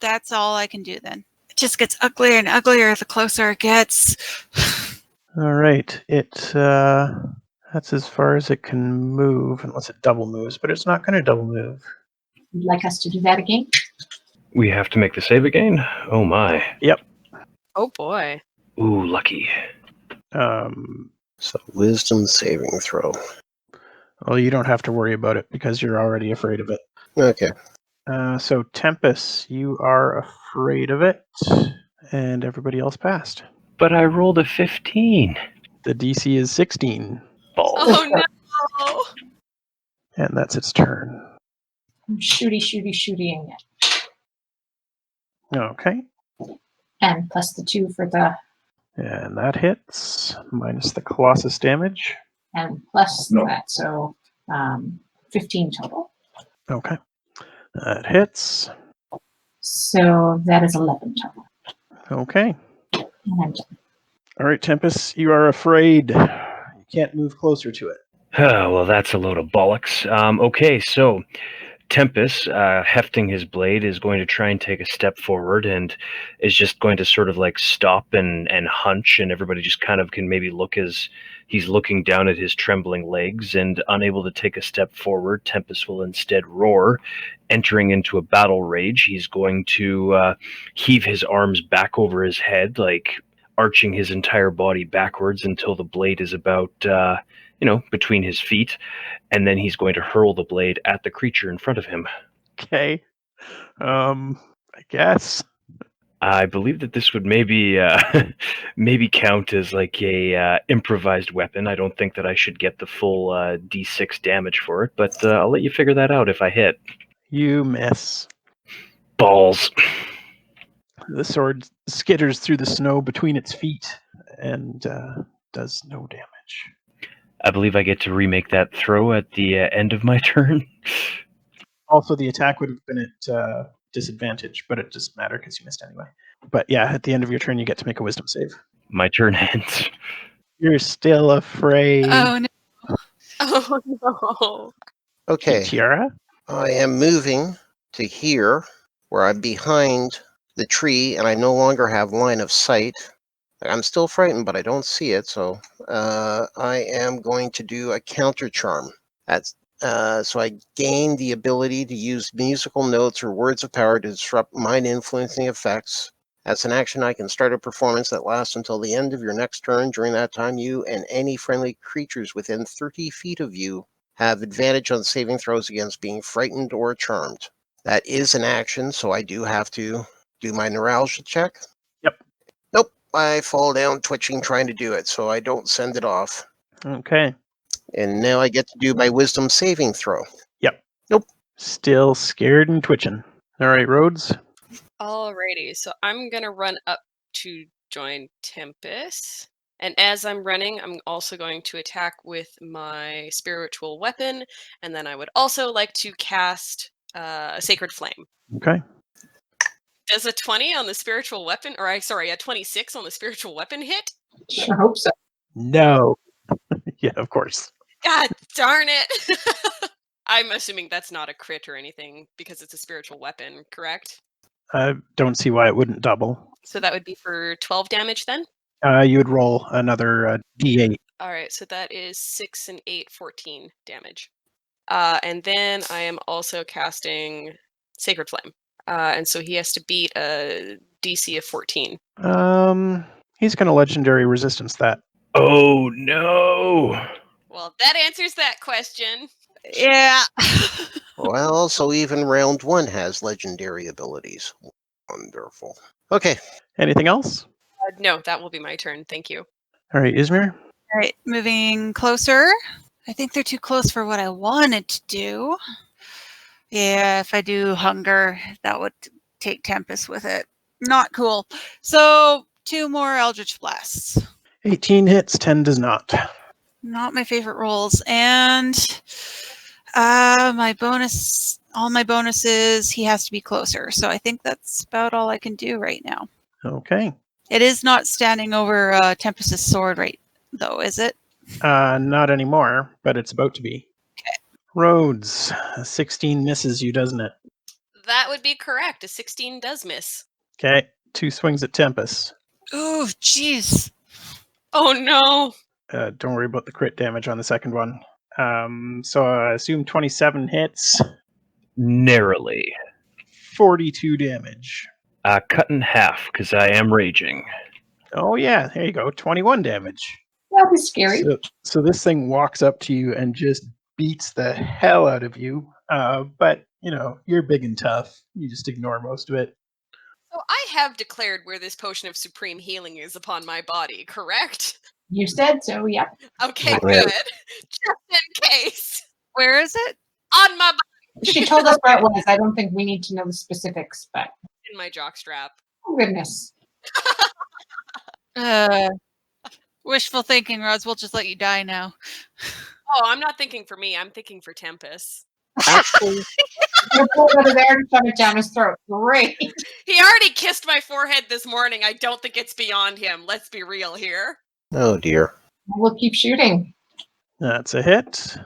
That's all I can do then. It just gets uglier and uglier the closer it gets. All right. That's as far as it can move, unless it double moves, but it's not going to double move. You'd like us to do that again? We have to make the save again? Oh my. Yep. Oh boy. Ooh, lucky. So wisdom saving throw. Well, you don't have to worry about it because you're already afraid of it. Okay. So Tempus, you are afraid of it, and everybody else passed. But I rolled a 15. The DC is 16, Balls. Oh no. and that's its turn. I'm shooting it. Okay. And plus the 2 for the, And that hits, minus the Colossus damage. and plus that, so 15 total. Okay. That hits. So that is 11 total. Okay. And I'm done. All right, Tempest, you are afraid. You can't move closer to it. Well, that's a load of bollocks. Okay, so Tempus, hefting his blade, is going to try and take a step forward and is just going to sort of like stop and hunch, and everybody just kind of can maybe look as he's looking down at his trembling legs, and unable to take a step forward, Tempus will instead roar. Entering into a battle rage, he's going to heave his arms back over his head, like arching his entire body backwards until the blade is about, between his feet. And then he's going to hurl the blade at the creature in front of him. Okay. I guess. I believe that this would maybe maybe count as like a improvised weapon. I don't think that I should get the full D6 damage for it, but I'll let you figure that out if I hit. You miss. Balls. The sword skitters through the snow between its feet and does no damage. I believe I get to remake that throw at the end of my turn. Also, the attack would have been at disadvantage, but it doesn't matter because you missed anyway. But yeah, at the end of your turn, you get to make a wisdom save. My turn ends. You're still afraid. Oh, no. Oh no. Okay. Tiara? I am moving to here, where I'm behind the tree, and I no longer have line of sight. I'm still frightened, but I don't see it, so I am going to do a counter charm. So I gain the ability to use musical notes or words of power to disrupt mind-influencing effects. As an action, I can start a performance that lasts until the end of your next turn. During that time, you and any friendly creatures within 30 feet of you have advantage on saving throws against being frightened or charmed. That is an action, so I do have to do my neuralgia check. Yep. Nope, I fall down twitching trying to do it, so I don't send it off. Okay. And now I get to do my wisdom saving throw. Yep. Nope. Still scared and twitching. All right, Rhodes. Alrighty, so I'm gonna run up to join Tempus. And as I'm running, I'm also going to attack with my spiritual weapon, and then I would also like to cast a Sacred Flame. Okay. Does a 20 on the spiritual weapon, a 26 on the spiritual weapon hit? Sure hope so. No. Yeah, of course. God darn it! I'm assuming that's not a crit or anything because it's a spiritual weapon, correct? I don't see why it wouldn't double. So that would be for 12 damage then? You would roll another d8. All right, so that is 6 and 8, 14 damage. And then I am also casting Sacred Flame. And so he has to beat a DC of 14. He's going to legendary resistance that. Oh no! Well, that answers that question. Yeah. Well, so even round 1 has legendary abilities. Wonderful. Okay. Anything else? No, that will be my turn. Thank you. All right, Ysmyr. All right, moving closer. I think they're too close for what I wanted to do. Yeah, if I do hunger, that would take Tempus with it. Not cool. So 2 more Eldritch Blasts. 18 hits, 10 does not. Not my favorite rolls. And my bonus, all my bonuses, he has to be closer. So I think that's about all I can do right now. Okay. It is not standing over Tempest's sword right though, is it? Not anymore, but it's about to be. Okay. Rhodes, 16 misses you, doesn't it? That would be correct. A 16 does miss. Okay, 2 swings at Tempus. Oh, jeez. Oh no! Don't worry about the crit damage on the second one. So I assume 27 hits, Narrowly. 42 damage. Cut in half, because I am raging. Oh yeah, there you go, 21 damage. That was scary. So this thing walks up to you and just beats the hell out of you. But, you know, you're big and tough. You just ignore most of it. So I have declared where this potion of supreme healing is upon my body, correct? You said so, yep. Okay, Right. good. Just in case. Where is it? On my She told us where it was. I don't think we need to know the specifics, but in my jockstrap. oh goodness. Wishful thinking, Rhodes. We'll just let you die now. Oh, I'm not thinking for me. I'm thinking for Tempus. Actually, You're pulled out of there and shove it down his throat. Great. He already kissed my forehead this morning. I don't think it's beyond him. Let's be real here. oh dear. We'll keep shooting. That's a hit.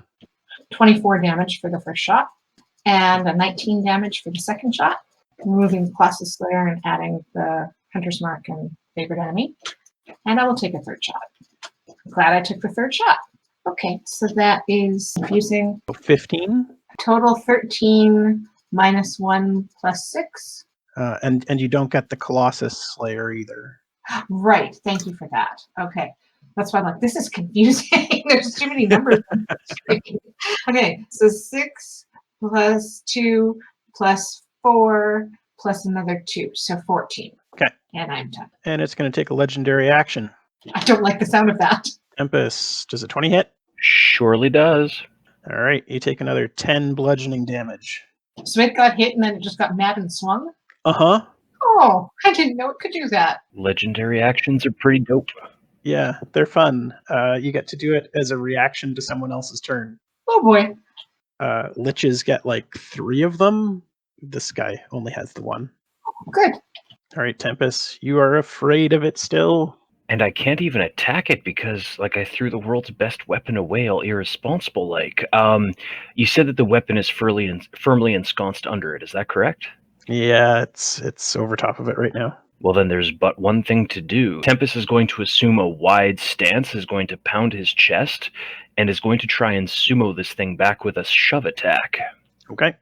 24 damage for the first shot, and a 19 damage for the second shot. Removing the Colossus Slayer and adding the Hunter's Mark and Favorite Enemy. And I will take a third shot. I'm glad I took the third shot. Okay, so that is confusing. 15. Total 13 minus 1 plus 6. And you don't get the Colossus Slayer either. Right, thank you for that. Okay, that's why I'm like, this is confusing. There's too many numbers on the screen. Okay, so 6 plus 2 plus 4 plus another 2, so 14. Okay. And I'm done. And it's going to take a legendary action. I don't like the sound of that. Tempus, does a 20 hit? Surely does. All right, you take another 10 bludgeoning damage. So it got hit and then it just got mad and swung? Uh-huh. Oh, I didn't know it could do that. Legendary actions are pretty dope. Yeah, they're fun. You get to do it as a reaction to someone else's turn. Oh boy. Liches get like 3 of them. This guy only has the 1. Good. All right, Tempus, you are afraid of it still? And I can't even attack it because, like, I threw the world's best weapon away all irresponsible like. You said that the weapon is firmly ensconced under it. Is that correct? Yeah, it's over top of it right now. Well, then there's but one thing to do. Tempus is going to assume a wide stance, is going to pound his chest, and is going to try and sumo this thing back with a shove attack. Okay.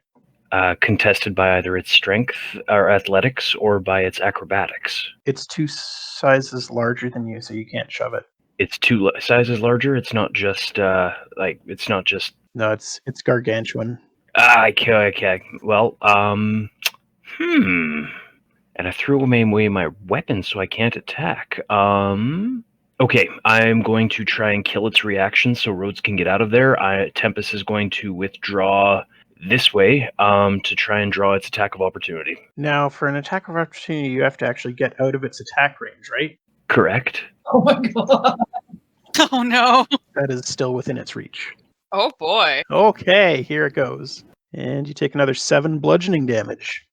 Contested by either its strength or athletics or by its acrobatics. It's 2 sizes larger than you, so you can't shove it. It's 2 sizes larger. It's not just it's not just. No, it's gargantuan. Okay. Well, And I threw away my weapon, so I can't attack. Okay, I'm going to try and kill its reaction so Rhodes can get out of there. Tempus is going to withdraw this way to try and draw its attack of opportunity. Now, for an attack of opportunity, you have to actually get out of its attack range, right? Correct. Oh my god. Oh no. That is still within its reach. Oh boy. Okay, here it goes. And you take another 7 bludgeoning damage.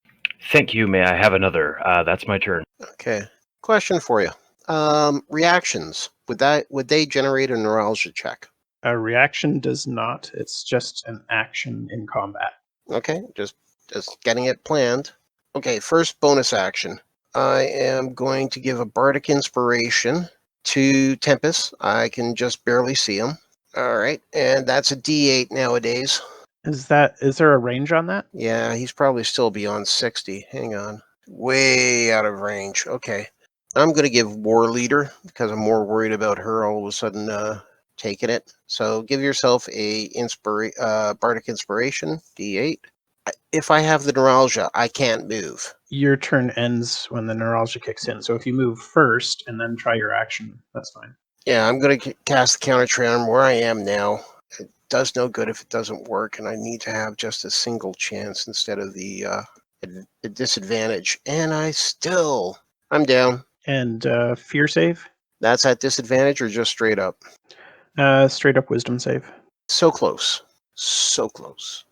Thank you. May I have another? That's my turn. Okay. Question for you. Reactions. Would they generate a neuralgia check? A reaction does not. It's just an action in combat. Okay, just getting it planned. Okay, first bonus action. I am going to give a bardic inspiration to Tempus. I can just barely see him. All right, and that's a D8 nowadays. Is there a range on that? Yeah, he's probably still beyond 60. Hang on. Way out of range. Okay. I'm going to give War Leader because I'm more worried about her all of a sudden taking it. So give yourself a bardic inspiration, D8. If I have the neuralgia, I can't move. Your turn ends when the neuralgia kicks in. So if you move first and then try your action, that's fine. Yeah, I'm going to cast the counter charm where I am now. It does no good if it doesn't work, and I need to have just a single chance instead of the disadvantage. And I'm down. And fear save? That's at disadvantage or just straight up? Straight up wisdom save. So close. So close.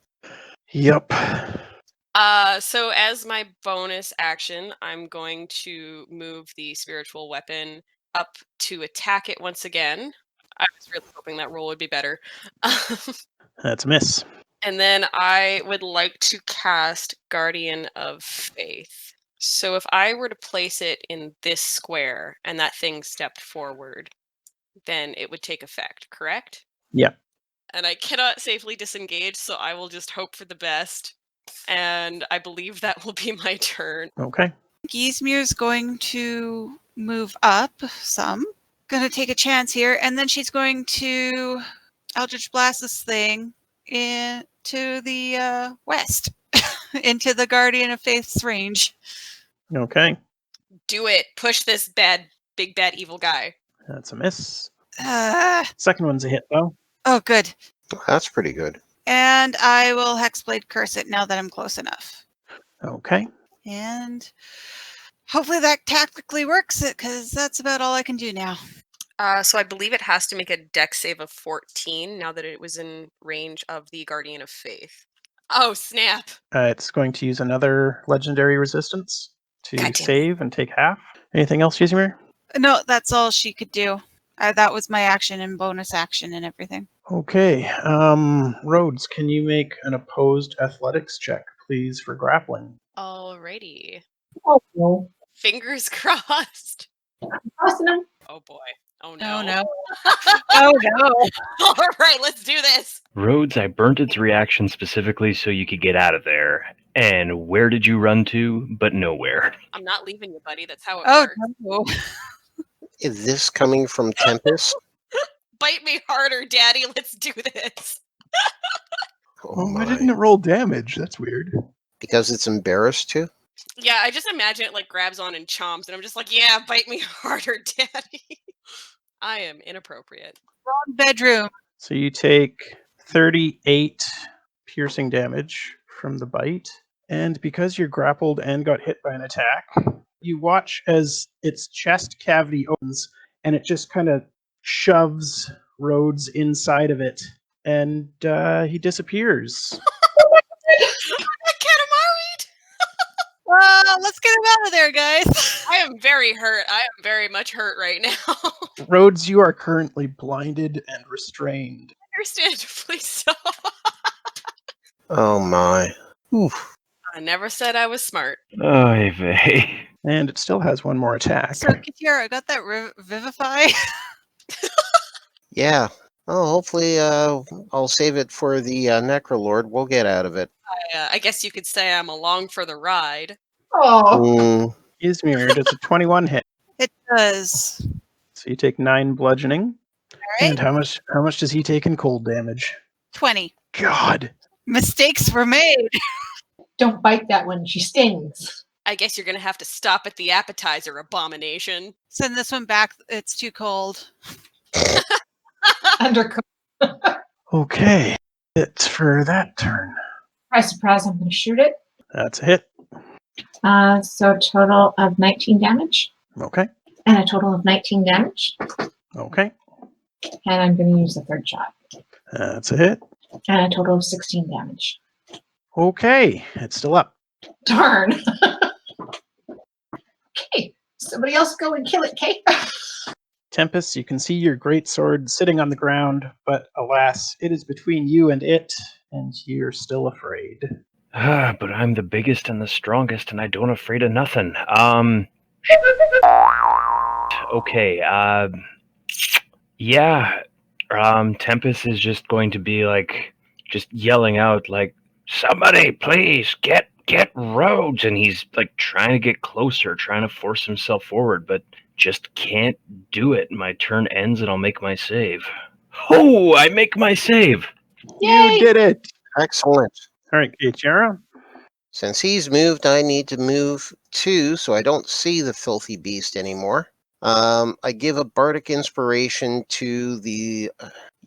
Yep. So as my bonus action, I'm going to move the spiritual weapon up to attack it once again. I was really hoping that roll would be better. That's a miss. And then I would like to cast Guardian of Faith. So if I were to place it in this square and that thing stepped forward, then it would take effect, correct? Yeah. And I cannot safely disengage, so I will just hope for the best. And I believe that will be my turn. Okay. Ysmyr's going to move up some. Going to take a chance here, and then she's going to Eldritch Blast this thing into the west, into the Guardian of Faith's range. Okay. Do it. Push this big bad evil guy. That's a miss. Uh, Second one's a hit, though. oh, good. That's pretty good. And I will Hexblade Curse it now that I'm close enough. Okay. And hopefully that tactically works, because that's about all I can do now. So I believe it has to make a dex save of 14 now that it was in range of the Guardian of Faith. Oh, snap. It's going to use another legendary resistance to God damn it. save and take half. Anything else, Ysmyr? No, that's all she could do. That was my action and bonus action and everything. Okay. Rhodes, can you make an opposed athletics check, please, for grappling? Alrighty. Oh, no. Fingers crossed. Crossing them. Oh boy. Oh no. Oh, no. Oh, no. All right, let's do this. Rhodes, I burnt its reaction specifically so you could get out of there. And where did you run to? But nowhere. I'm not leaving you, buddy. That's how it Oh, works. no. Is this coming from Tempus? Bite me harder, Daddy. Let's do this. Oh Why my. didn't it roll damage? That's weird. Because it's embarrassed to? Yeah, I just imagine it like grabs on and chomps, and I'm just like, yeah, bite me harder, Daddy. I am inappropriate. Wrong bedroom. So you take 38 piercing damage from the bite. And because you're grappled and got hit by an attack, you watch as its chest cavity opens and it just kind of shoves Rhodes inside of it. And he disappears. Katamari! Let's get him out of there, guys. I am very hurt. I am very much hurt right now. Rhodes, you are currently blinded and restrained. Understand? Please stop. Oh my. Oof. I never said I was smart. Oy vey. And it still has one more attack. So, Katira, got that Vivify? Yeah. Oh, hopefully I'll save it for the Necrolord. We'll get out of it. I guess you could say I'm along for the ride. Oh, Mm, Ysmyr, does a 21 hit? It does. So you take 9 bludgeoning. All right. And how much does he take in cold damage? 20. God. Mistakes were made. don't bite that one. She stings. I guess you're gonna have to stop at the appetizer, abomination. Send this one back. It's too cold. Undercooked. Okay. It's for that turn. Surprise, I'm going to shoot it. That's a hit. So a total of 19 damage. Okay. And a total of 19 damage. Okay. And I'm going to use the third shot. That's a hit. And a total of 16 damage. Okay. It's still up. Darn. Okay. Somebody else go and kill it, Kate. Tempus, you can see your great sword sitting on the ground, but alas, it is between you and it, and you're still afraid. But I'm the biggest and the strongest, and I don't afraid of nothing. Okay, yeah, Tempus is just going to be like, just yelling out like, somebody please get Rhodes, and he's like trying to get closer, trying to force himself forward, but just can't do it. My turn ends and I'll make my save. Oh, I make my save. Yay! You did it! Excellent. All right, Yaereene. Since he's moved, I need to move too, so I don't see the filthy beast anymore. I give a bardic inspiration to the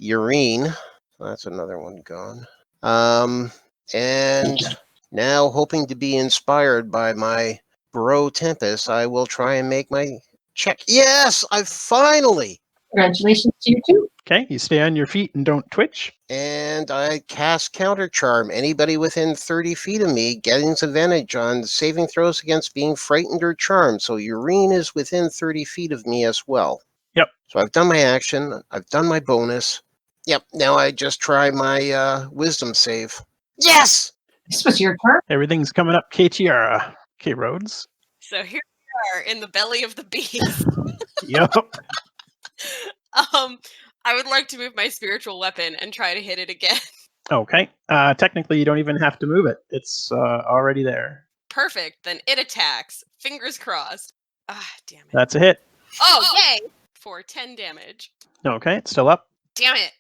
Yaereene. That's another one gone. And now, hoping to be inspired by my bro Tempus, I will try and make my check. Yes, I finally! Congratulations to you too. Okay, you stay on your feet and don't twitch. And I cast Counter Charm. Anybody within 30 feet of me getting advantage on saving throws against being frightened or charmed. So Yaereene is within 30 feet of me as well. Yep. So I've done my action. I've done my bonus. Yep. Now I just try my wisdom save. Yes! This was your turn. Everything's coming up, Tiara. Okay, Rhodes. So here we are in the belly of the beast. Yup. I would like to move my spiritual weapon and try to hit it again. Okay. Technically, you don't even have to move it. It's already there. Perfect. Then it attacks. Fingers crossed. Ah, damn it. That's a hit. Oh, yay! For 10 damage. Okay, it's still up. Damn it.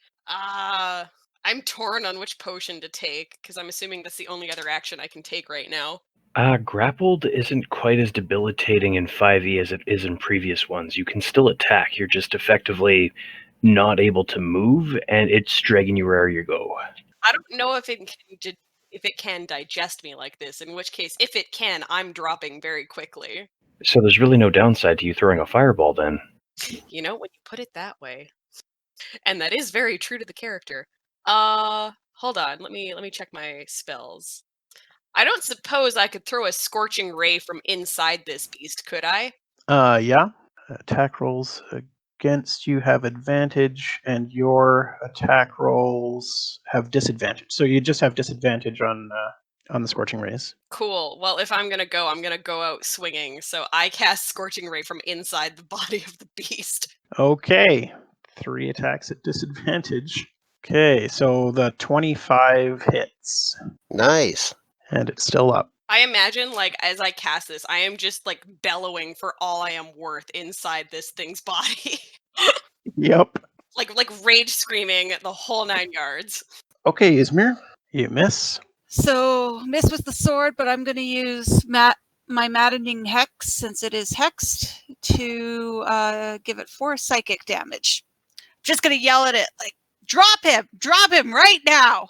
I'm torn on which potion to take, because I'm assuming that's the only other action I can take right now. Grappled isn't quite as debilitating in 5e as it is in previous ones. You can still attack. You're just effectively not able to move, and it's dragging you wherever you go. I don't know if it can digest me like this, in which case, if it can, I'm dropping very quickly. So there's really no downside to you throwing a fireball then. You know, when you put it that way. And that is very true to the character. Hold on, let me check my spells. I don't suppose I could throw a scorching ray from inside this beast, could I? Yeah. Attack rolls against you have advantage, and your attack rolls have disadvantage. So you just have disadvantage on the scorching rays. Cool. Well, if I'm gonna go out swinging. So I cast scorching ray from inside the body of the beast. Okay. 3 attacks at disadvantage. Okay, so the 25 hits, Nice. and it's still up. I imagine, like, as I cast this, I am just, like, bellowing for all I am worth inside this thing's body. Yep. like rage screaming the whole 9 yards. Okay, Ysmyr, you miss. So, miss with the sword, but I'm going to use my maddening hex, since it is hexed, to give it 4 psychic damage. Just going to yell at it, like, drop him right now.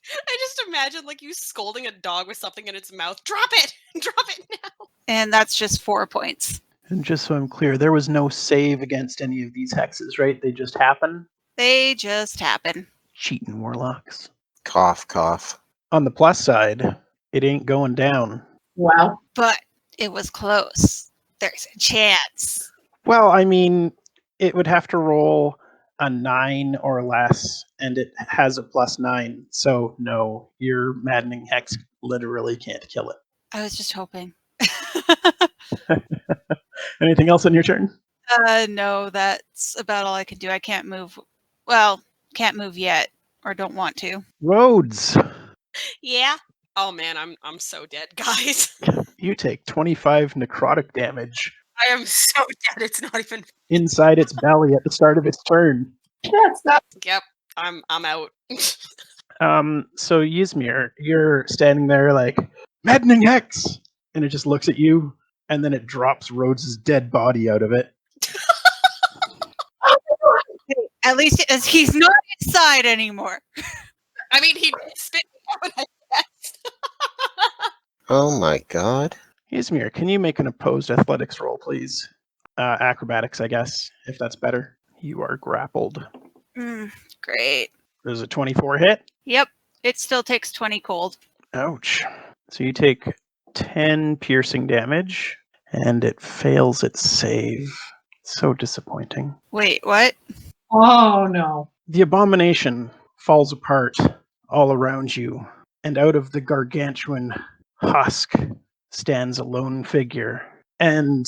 I just imagine, like, you scolding a dog with something in its mouth. Drop it now. And that's just 4 points. And just so I'm clear, there was no save against any of these hexes, right? They just happen? They just happen. Cheating warlocks. Cough, cough. On the plus side, it ain't going down. Wow. But it was close. There's a chance. Well, I mean, it would have to roll a 9 or less, and it has a +9. So no, your maddening hex literally can't kill it. I was just hoping. Anything else on your turn? No, that's about all I can do. I can't move. Well, can't move yet, or don't want to. Rhodes, Yeah. Oh man, I'm so dead, guys. you take 25 necrotic damage I am so dead. It's not even. inside its belly at the start of its turn. That's not. Yep. I'm out. So Ysmyr, you're standing there like, maddening hex! And it just looks at you, and then it drops Rhodes' dead body out of it. At least he's not inside anymore. I mean, he spit me out when I guessed. Oh my god. Ysmyr, can you make an opposed athletics roll, please? Acrobatics, I guess, if that's better. You are grappled. Great. There's a 24 hit. Yep. It still takes 20 cold. Ouch. So you take 10 piercing damage, and it fails its save. So disappointing. Wait, what? Oh no. The abomination falls apart all around you, and out of the gargantuan husk stands a lone figure. And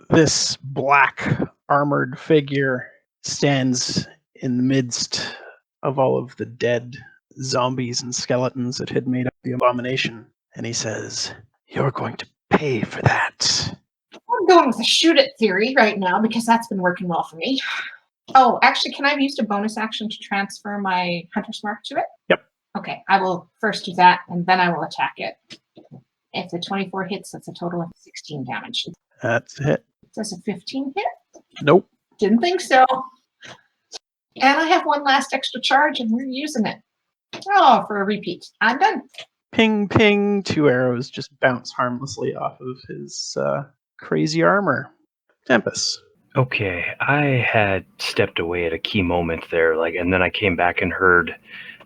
this black armored figure stands in the midst of all of the dead zombies and skeletons that had made up the abomination. And he says, "You're going to pay for that." I'm going with a shoot it theory right now because that's been working well for me. Oh, actually, can I have used a bonus action to transfer my Hunter's Mark to it? Yep. Okay, I will first do that, and then I will attack it. If the 24 hits, that's a total of 16 damage. That's a hit. Does a 15 hit? Nope. Didn't think so. And I have one last extra charge, and we're using it. Oh, for a repeat. I'm done. Ping, ping. 2 arrows just bounce harmlessly off of his crazy armor. Tempus. Okay, I had stepped away at a key moment there, and then I came back and heard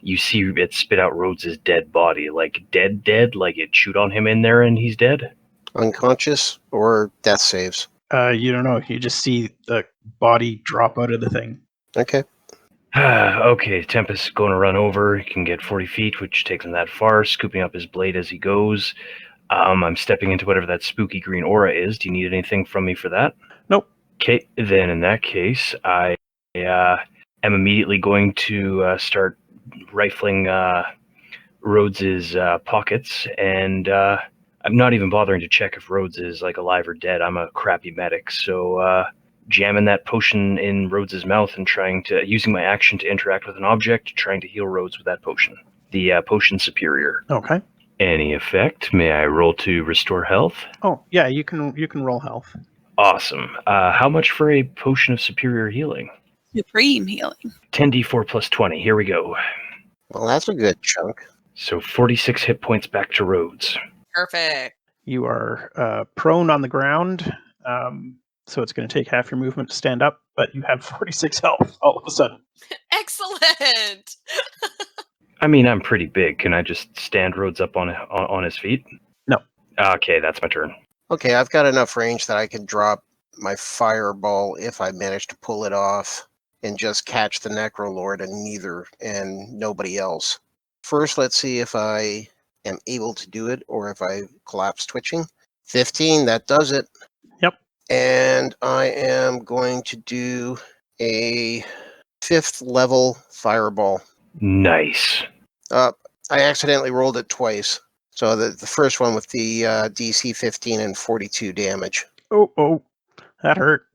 you see it spit out Rhodes' dead body, dead, like it chewed on him in there and he's dead? Unconscious or death saves? You don't know. You just see the body drop out of the thing. Okay. Okay, Tempus is going to run over. He can get 40 feet, which takes him that far, scooping up his blade as he goes. I'm stepping into whatever that spooky green aura is. Do you need anything from me for that? Nope. Okay, then in that case, I am immediately going to start rifling Rhodes' pockets, and I'm not even bothering to check if Rhodes is alive or dead. I'm a crappy medic, so jamming that potion in Rhodes' mouth and using my action to interact with an object, trying to heal Rhodes with that potion. The potion superior. Okay. Any effect? May I roll to restore health? Oh, yeah, you can roll health. Awesome. How much for a potion of superior healing? Supreme healing. 10d4 plus 20. Here we go. Well, that's a good chunk. So 46 hit points back to Rhodes. Perfect. You are prone on the ground, so it's going to take half your movement to stand up, but you have 46 health all of a sudden. Excellent. I mean, I'm pretty big. Can I just stand Rhodes up on his feet? No. Okay, that's my turn. Okay, I've got enough range that I can drop my fireball if I manage to pull it off and just catch the Necrolord and nobody else. First, let's see if I am able to do it or if I collapse twitching. 15, that does it. Yep. And I am going to do a 5th level fireball. Nice. I accidentally rolled it twice. So the first one with the DC 15 and 42 damage. Oh, that hurt.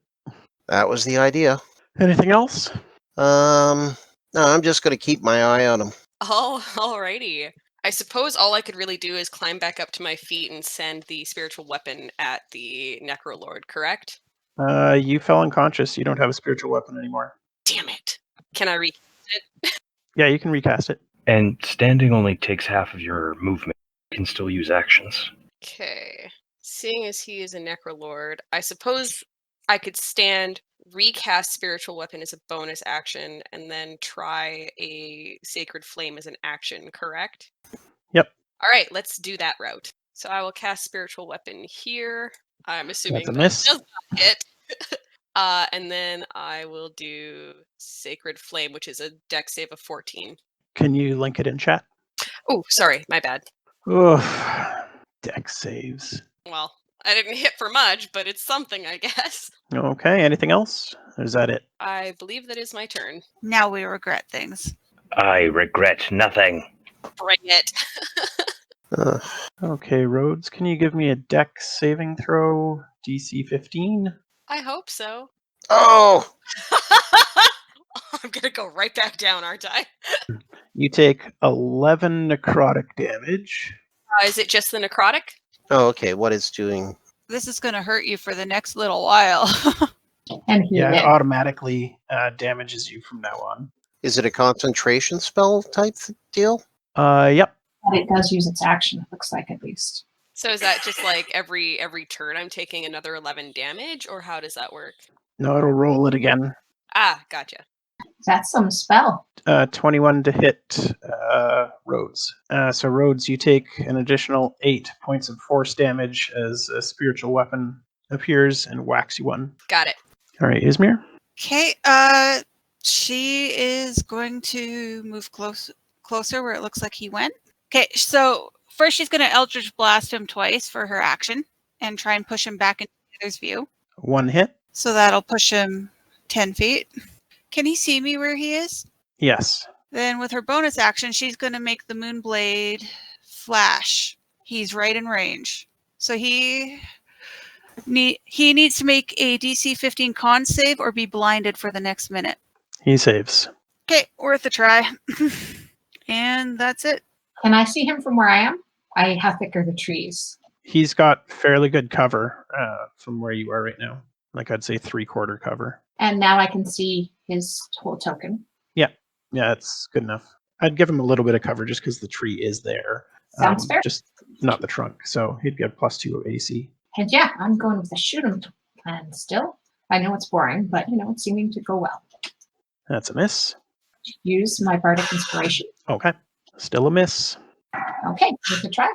That was the idea. Anything else? No, I'm just going to keep my eye on him. Oh, alrighty. I suppose all I could really do is climb back up to my feet and send the spiritual weapon at the Necrolord, correct? You fell unconscious. You don't have a spiritual weapon anymore. Damn it. Can I recast it? Yeah, you can recast it. And standing only takes half of your movement. You can still use actions. Okay. Seeing as he is a Necrolord, I suppose I could stand, recast spiritual weapon as a bonus action, and then try a sacred flame as an action, correct? Yep. All right, let's do that route. So I will cast spiritual weapon here. I'm assuming That's a that miss. does not hit. And then I will do sacred flame, which is a dex save of 14. Can you link it in chat? Oh, sorry, my bad. Oof. Dex saves. Well, I didn't hit for much, but it's something, I guess. Okay, anything else? Or is that it? I believe that is my turn. Now we regret things. I regret nothing. Bring it. Okay, Rhodes, can you give me a Dex saving throw? DC 15? I hope so. Oh! I'm gonna go right back down, aren't I? You take 11 necrotic damage. Is it just the necrotic? Oh, okay. What it's doing? This is going to hurt you for the next little while. And he Yeah, it hit. automatically damages you from now on. Is it a concentration spell type deal? Yep. But it does use its action, it looks like, at least. So is that just like every turn I'm taking another 11 damage, or how does that work? No, it'll roll it again. Ah, gotcha. That's some spell. 21 to hit Rhodes. So Rhodes, you take an additional 8 points of force damage as a spiritual weapon appears and whacks you one. Got it. All right, Ysmyr. Okay, she is going to move closer where it looks like he went. Okay, so first she's going to Eldritch Blast him twice for her action and try and push him back into the other's view. One hit. So that'll push him 10 feet. Can he see me where he is? Yes. Then with her bonus action, she's going to make the Moonblade flash. He's right in range. So he needs to make a DC 15 con save or be blinded for the next minute. He saves. Okay, worth a try. And that's it. Can I see him from where I am? How thick are the trees? He's got fairly good cover from where you are right now. Like I'd say 3/4 cover. And now I can see his whole token. Yeah, it's good enough. I'd give him a little bit of cover just because the tree is there. Sounds fair. Just not the trunk. So he'd get +2 AC. And yeah, I'm going with the shoot 'em plan still. I know it's boring, but it's seeming to go well. That's a miss. Use my bardic inspiration. Okay. Still a miss. Okay, worth a try.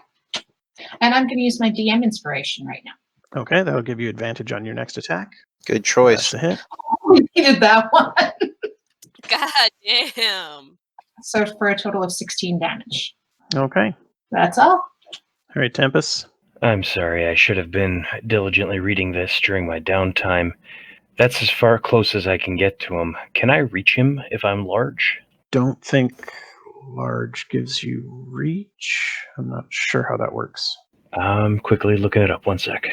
And I'm going to use my DM inspiration right now. Okay, that'll give you advantage on your next attack. Good choice. That's a hit. We needed that one. God damn. So for a total of 16 damage. Okay. That's all. All right, Tempus. I'm sorry, I should have been diligently reading this during my downtime. That's as far close as I can get to him. Can I reach him if I'm large? Don't think large gives you reach. I'm not sure how that works. I'm quickly looking it up. 1 sec.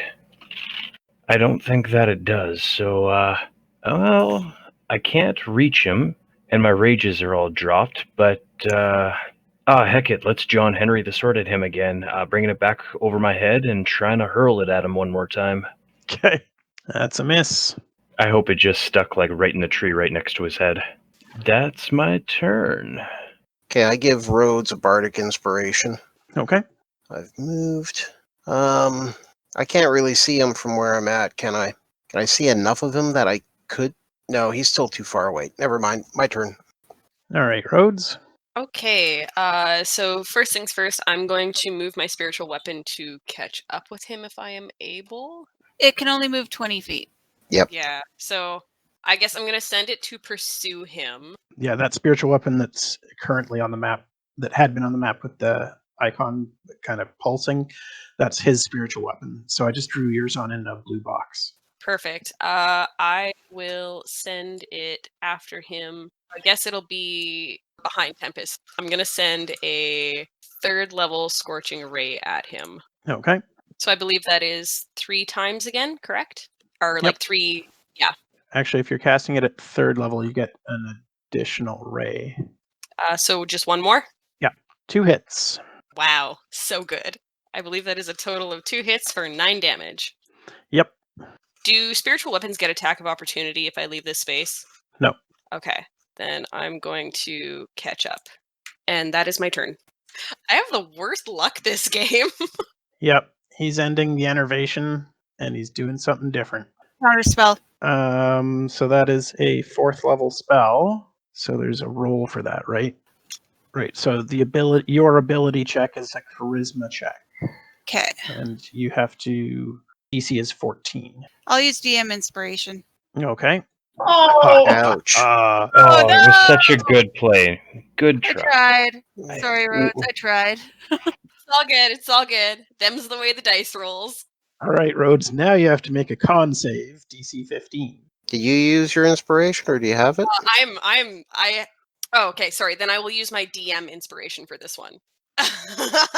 I don't think that it does, so, well, I can't reach him, and my rages are all dropped, but, heck it, let's John Henry the Sword at him again, bringing it back over my head and trying to hurl it at him one more time. Okay. That's a miss. I hope it just stuck, like, right in the tree right next to his head. That's my turn. Okay, I give Rhodes a bardic inspiration. Okay. I've moved. I can't really see him from where I'm at, can I? Can I see enough of him that I could? No, he's still too far away. Never mind. My turn. All right, Rhodes. Okay, so first things first, I'm going to move my spiritual weapon to catch up with him if I am able. It can only move 20 feet. Yeah, so I guess I'm going to send it to pursue him. Yeah, that spiritual weapon that's currently on the map, that had been on the map with the icon kind of pulsing, that's his spiritual weapon. So I just drew yours on in a blue box. Perfect. I will send it after him. I guess it'll be behind Tempus. I'm going to send a 3rd level Scorching Ray at him. Okay. So I believe that is 3 times again, correct? Or Yep. like 3, yeah. Actually, if you're casting it at 3rd level, you get an additional ray. So just one more? 2 hits. Wow, so good. I believe that is a total of 2 hits for 9 damage. Yep. Do spiritual weapons get attack of opportunity if I leave this space? No. Okay, then I'm going to catch up. And that is my turn. I have the worst luck this game. Yep. He's ending the enervation, and he's doing something different. Counter spell. So that is a 4th level spell. So there's a roll for that, right? Right. So your ability check is a charisma check, Okay. and you have to DC is 14. I'll use DM inspiration. Okay. Oh, Ouch. Oh, no! it was such a good play. Good I try. tried. Sorry, Rhodes. I tried. It's all good. It's all good. Them's the way the dice rolls. All right, Rhodes. Now you have to make a con save, DC 15. Do you use your inspiration, or do you have it? Oh, okay. Sorry. Then I will use my DM inspiration for this one.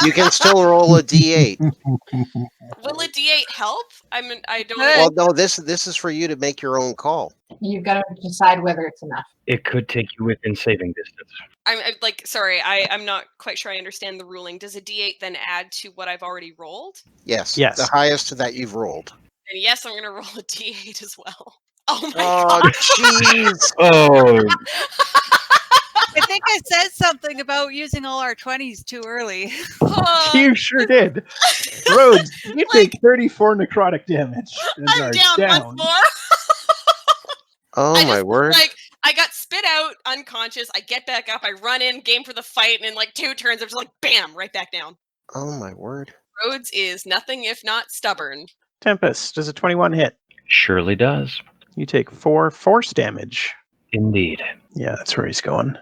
You can still roll a d8. Will a D8 help? I don't. Well, no, this is for you to make your own call. you've got to decide whether it's enough. It could take you within saving distance. I'm sorry. I'm not quite sure I understand the ruling. Does a D8 then add to what I've already rolled? Yes. Yes. The highest that you've rolled. And yes, I'm going to roll a D8 as well. Oh my Oh, god. jeez. Oh, I think I said something about using all our 20s too early. You sure did. Rhodes, you take 34 necrotic damage. And I'm are down once more. Oh, I my just, word. I got spit out unconscious. I get back up. I run in, game for the fight, and in like 2 turns, I'm just like, bam, right back down. Oh, my word. Rhodes is nothing if not stubborn. Tempus, does a 21 hit? Surely does. You take 4 force damage. Indeed. Yeah, that's where he's going.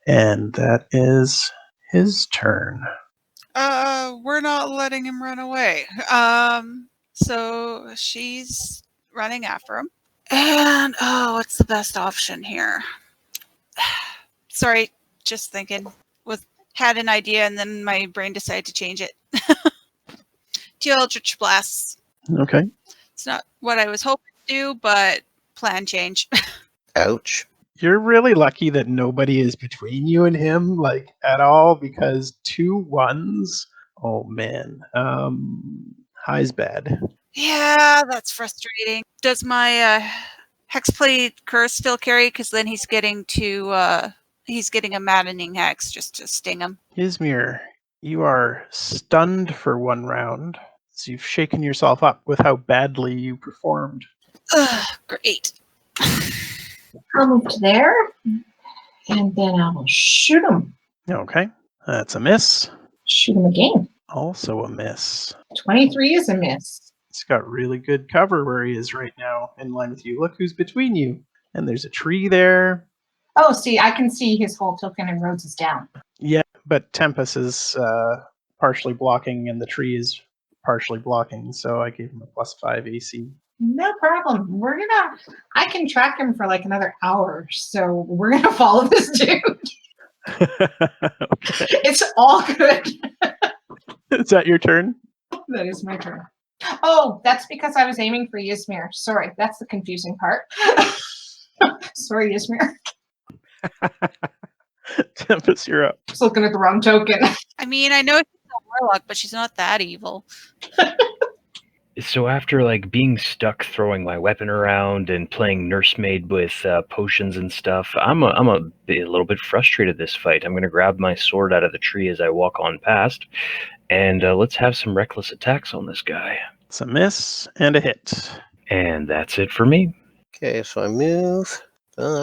And that is his turn. We're not letting him run away. So she's running after him. And what's the best option here? Sorry, just thinking. Had an idea and then my brain decided to change it. 2 Eldritch Blasts. Okay. It's not what I was hoping to do, but plan change. Ouch. You're really lucky that nobody is between you and him, like, at all, because 2 1s. Oh, man. High's bad. Yeah, that's frustrating. Does my Hexblade Curse still carry? Because then he's getting a maddening hex just to sting him. Ysmyr, you are stunned for 1 round, so you've shaken yourself up with how badly you performed. Great. I'll move to there, and then I will shoot him. Okay, that's a miss. Shoot him again. Also a miss. 23 is a miss. He's got really good cover where he is right now, in line with you. Look who's between you. And there's a tree there. Oh, see, I can see his whole token and Rhodes is down. Yeah, but Tempus is partially blocking and the tree is partially blocking, so I gave him a +5 AC. No problem. I can track him for like another hour, so we're gonna follow this dude. Okay. It's all good. Is that your turn? That is my turn. Oh, that's because I was aiming for Ysmyr. Sorry, that's the confusing part. Sorry, Ysmyr. Tempus, you're up. Just looking at the wrong token. I mean, I know she's a warlock, but she's not that evil. So after being stuck throwing my weapon around and playing nursemaid with potions and stuff, I'm a little bit frustrated this fight. I'm going to grab my sword out of the tree as I walk on past, and let's have some reckless attacks on this guy. It's a miss and a hit. And that's it for me. Okay, so I move.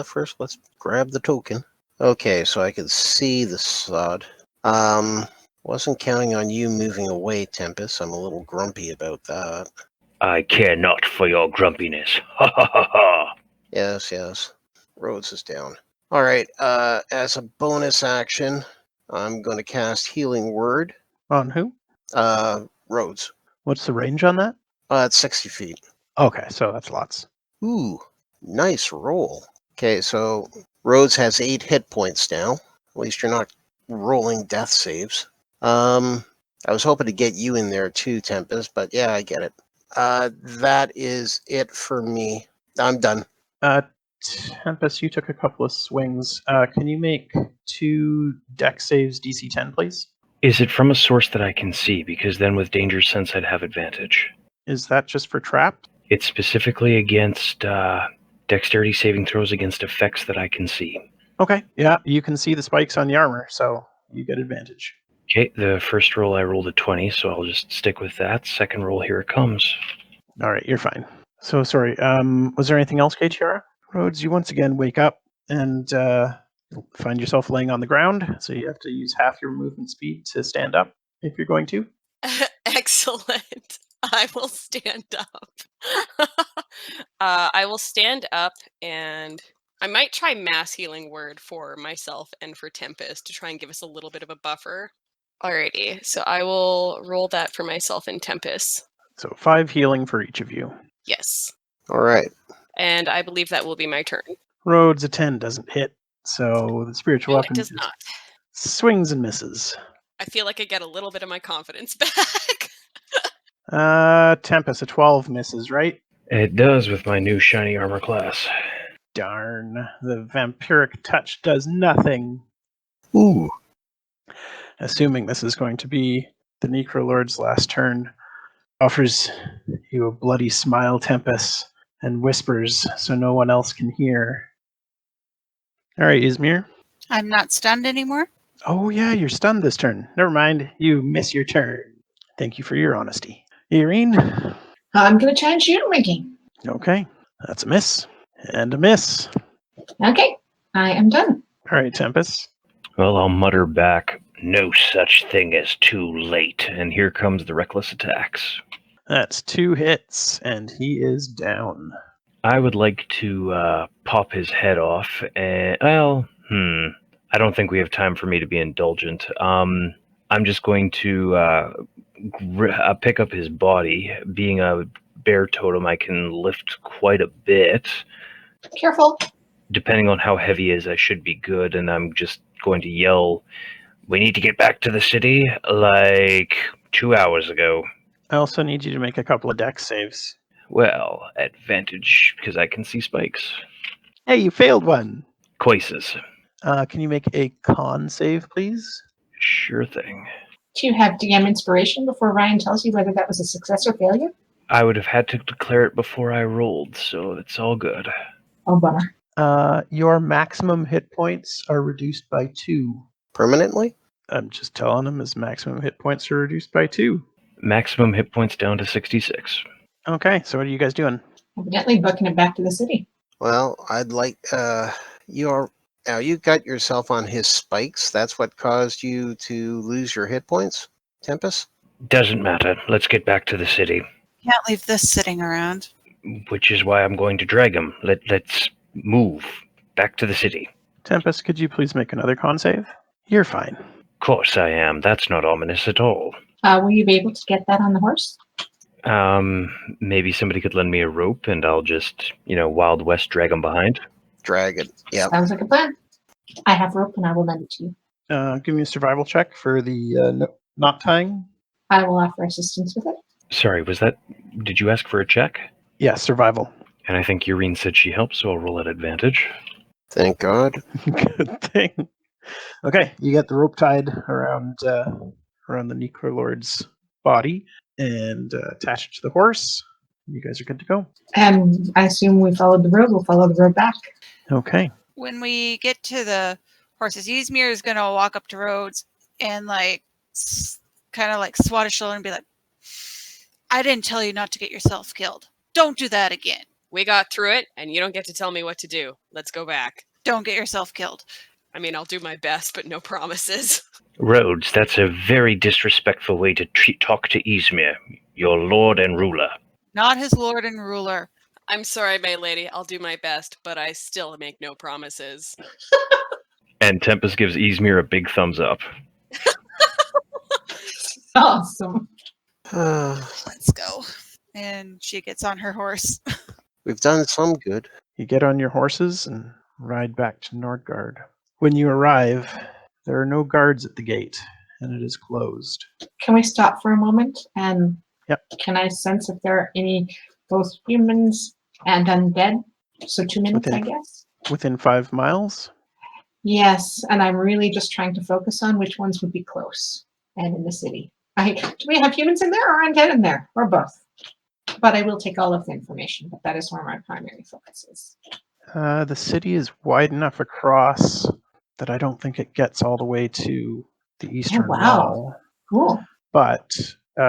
First, let's grab the token. Okay, so I can see the sod. Wasn't counting on you moving away, Tempus. I'm a little grumpy about that. I care not for your grumpiness. Ha ha ha ha. Yes. Rhodes is down. All right, as a bonus action, I'm going to cast Healing Word. On who? Rhodes. What's the range on that? It's 60 feet. Okay, so that's lots. Ooh, nice roll. Okay, so Rhodes has 8 hit points now. At least you're not rolling death saves. I was hoping to get you in there too, Tempest, but yeah, I get it. That is it for me. I'm done. Tempest, you took a couple of swings. Can you make 2 dex saves DC 10, please? Is it from a source that I can see? Because then with Danger Sense, I'd have advantage. Is that just for trap? It's specifically against dexterity saving throws against effects that I can see. Okay, yeah, you can see the spikes on the armor, so you get advantage. Okay, the first roll I rolled a 20, so I'll just stick with that. Second roll, here it comes. All right, you're fine. So sorry, was there anything else, Katiara? Rhodes, you once again wake up and find yourself laying on the ground, so you have to use half your movement speed to stand up if you're going to. Excellent. I will stand up. I will stand up and I might try Mass Healing Word for myself and for Tempest to try and give us a little bit of a buffer. Alrighty, so I will roll that for myself and Tempest. So 5 healing for each of you. Yes. All right. And I believe that will be my turn. Rhodes, a 10 doesn't hit, so the spiritual No, weapon it does just not. swings and misses. I feel like I get a little bit of my confidence back. Tempest, a 12 misses, right? It does with my new shiny armor class. Darn, the vampiric touch does nothing. Ooh. Assuming this is going to be the Necrolord's last turn, offers you a bloody smile, Tempest, and whispers so no one else can hear. All right, Ysmyr. I'm not stunned anymore. Oh yeah, you're stunned this turn. Never mind, you miss your turn. Thank you for your honesty. Yaereene. I'm going to try and shoot him again. Okay, that's a miss. And a miss. Okay, I am done. All right, Tempest. Well, I'll mutter back, no such thing as too late, and here comes the reckless attacks. That's 2 hits, and he is down. I would like to pop his head off. I don't think we have time for me to be indulgent. I'm just going to pick up his body. Being a bear totem, I can lift quite a bit. Careful. Depending on how heavy it is, I should be good, and I'm just going to yell, "We need to get back to the city," like 2 hours ago. I also need you to make a couple of dex saves. Well, advantage, because I can see spikes. Hey, you failed one. Coises. Can you make a con save, please? Sure thing. Do you have DM inspiration before Ryan tells you whether that was a success or failure? I would have had to declare it before I rolled, so it's all good. Oh, bummer. Your maximum hit points are reduced by 2. Permanently? I'm just telling him his maximum hit points are reduced by 2. Maximum hit points down to 66. Okay, so what are you guys doing? Evidently booking it back to the city. Well, I'd like now you got yourself on his spikes. That's what caused you to lose your hit points, Tempus? Doesn't matter. Let's get back to the city. Can't leave this sitting around. Which is why I'm going to drag him. Let's move back to the city. Tempest, could you please make another con save? You're fine. Of course I am. That's not ominous at all. Will you be able to get that on the horse? Maybe somebody could lend me a rope and I'll just, Wild West drag him behind. Drag it. Yep. Sounds like a plan. I have rope and I will lend it to you. Give me a survival check for the knot tying. I will offer assistance with it. Sorry, did you ask for a check? Yeah, survival. And I think Yaereene said she helped, so I'll roll at advantage. Thank God. Good thing. Okay, you get the rope tied around the Necrolord's body and attach it to the horse. You guys are good to go. And I assume we followed the road. We'll follow the road back. Okay. When we get to the horses, Ysmyr is going to walk up to Rhodes and kind of swat his shoulder and be like, "I didn't tell you not to get yourself killed. Don't do that again. We got through it, and you don't get to tell me what to do. Let's go back. Don't get yourself killed." I mean, I'll do my best, but no promises. Rhodes, that's a very disrespectful way to talk to Ysmyr, your lord and ruler. Not his lord and ruler. I'm sorry, my lady. I'll do my best, but I still make no promises. And Tempus gives Ysmyr a big thumbs up. Awesome. Let's go. And she gets on her horse. We've done some good. You get on your horses and ride back to Nordgard. When you arrive, there are no guards at the gate, and it is closed. Can we stop for a moment? And Yep. Can I sense if there are any both humans and undead? So 2 minutes, I guess. Within 5 miles? Yes, and I'm really just trying to focus on which ones would be close and in the city. Do we have humans in there or undead in there? Or both? But I will take all of the information, but that is where my primary focus is. The city is wide enough across that I don't think it gets all the way to the eastern wall. Cool. But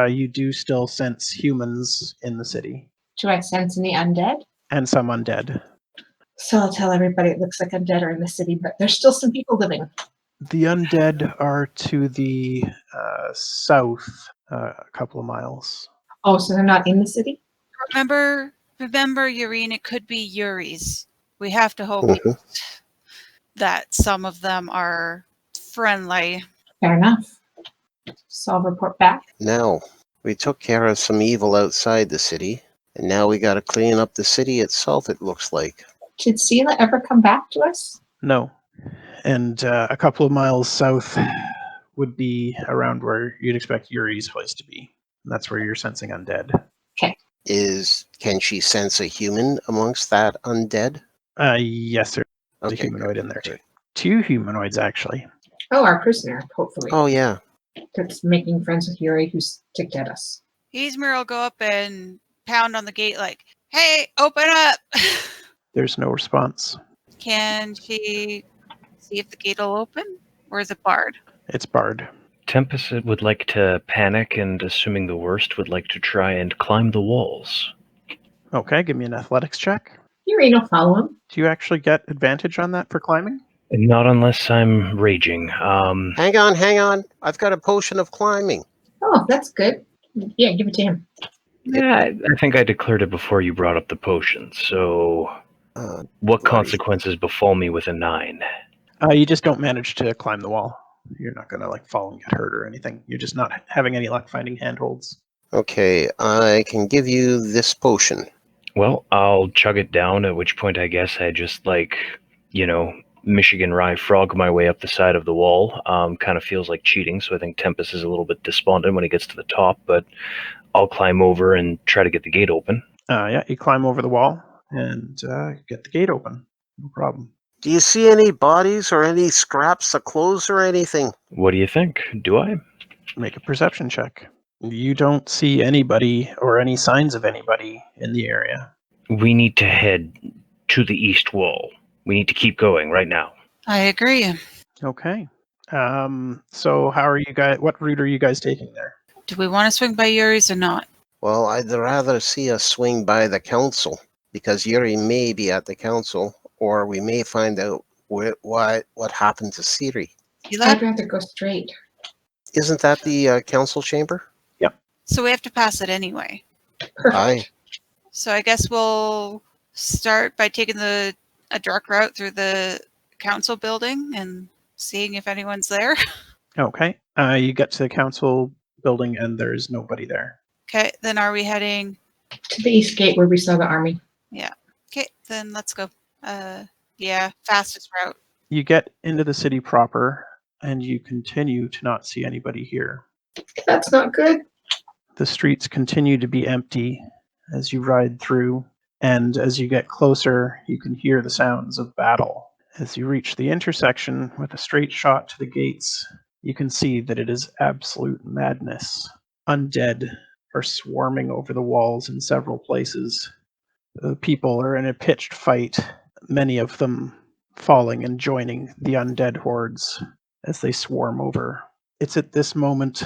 you do still sense humans in the city. Do I sense any undead? And some undead. So I'll tell everybody it looks like undead are in the city, but there's still some people living. The undead are to the south a couple of miles. Oh, so they're not in the city? Remember, Yaereene, it could be Yuri's. We have to hope that some of them are friendly. Fair enough. So I'll report back. Now, we took care of some evil outside the city, and now we got to clean up the city itself, it looks like. Did Sela ever come back to us? No. And a couple of miles south would be around where you'd expect Yuri's place to be. And that's where you're sensing undead. Can she sense a human amongst that undead? Yes, there's a humanoid in there too. 2 humanoids, actually. Oh, our prisoner, hopefully. Oh, yeah. That's making friends with Yuri, who's ticked at us. Ysmyr will go up and pound on the gate like, "Hey, open up!" There's no response. Can she see if the gate will open? Or is it barred? It's barred. Tempus would like to panic and, assuming the worst, would like to try and climb the walls. Okay, give me an athletics check. Yuri will follow him. Do you actually get advantage on that for climbing? Not unless I'm raging. Hang on. I've got a potion of climbing. Oh, that's good. Yeah, give it to him. Yeah, I think I declared it before you brought up the potion. So, what bloody- consequences befall me with a 9? You just don't manage to climb the wall. You're not going to like fall and get hurt or anything. You're just not having any luck finding handholds. Okay, I can give you this potion. Well, I'll chug it down, at which point I guess I just, Michigan rye frog my way up the side of the wall. Kind of feels like cheating, so I think Tempus is a little bit despondent when he gets to the top, but I'll climb over and try to get the gate open. Yeah, you climb over the wall and get the gate open. No problem. Do you see any bodies or any scraps of clothes or anything? What do you think? Do I? Make a perception check. You don't see anybody or any signs of anybody in the area. We need to head to the east wall. We need to keep going right now. I agree. Okay. So how are you guys? What route are you guys taking there? Do we want to swing by Yuri's or not? Well, I'd rather see us swing by the council, because Yaereene may be at the council, or we may find out what happened to Ciri. I'd rather go straight. Isn't that the council chamber? So we have to pass it anyway. Perfect. Aye. So I guess we'll start by taking a direct route through the council building and seeing if anyone's there. Okay. You get to the council building and there's nobody there. Okay, then are we heading? To the east gate where we saw the army. Okay, then let's go. Yeah, fastest route. You get into the city proper and you continue to not see anybody here. That's not good. The streets continue to be empty as you ride through, and as you get closer, you can hear the sounds of battle. As you reach the intersection with a straight shot to the gates, you can see that it is absolute madness. Undead are swarming over the walls in several places. The people are in a pitched fight, many of them falling and joining the undead hordes as they swarm over. It's at this moment,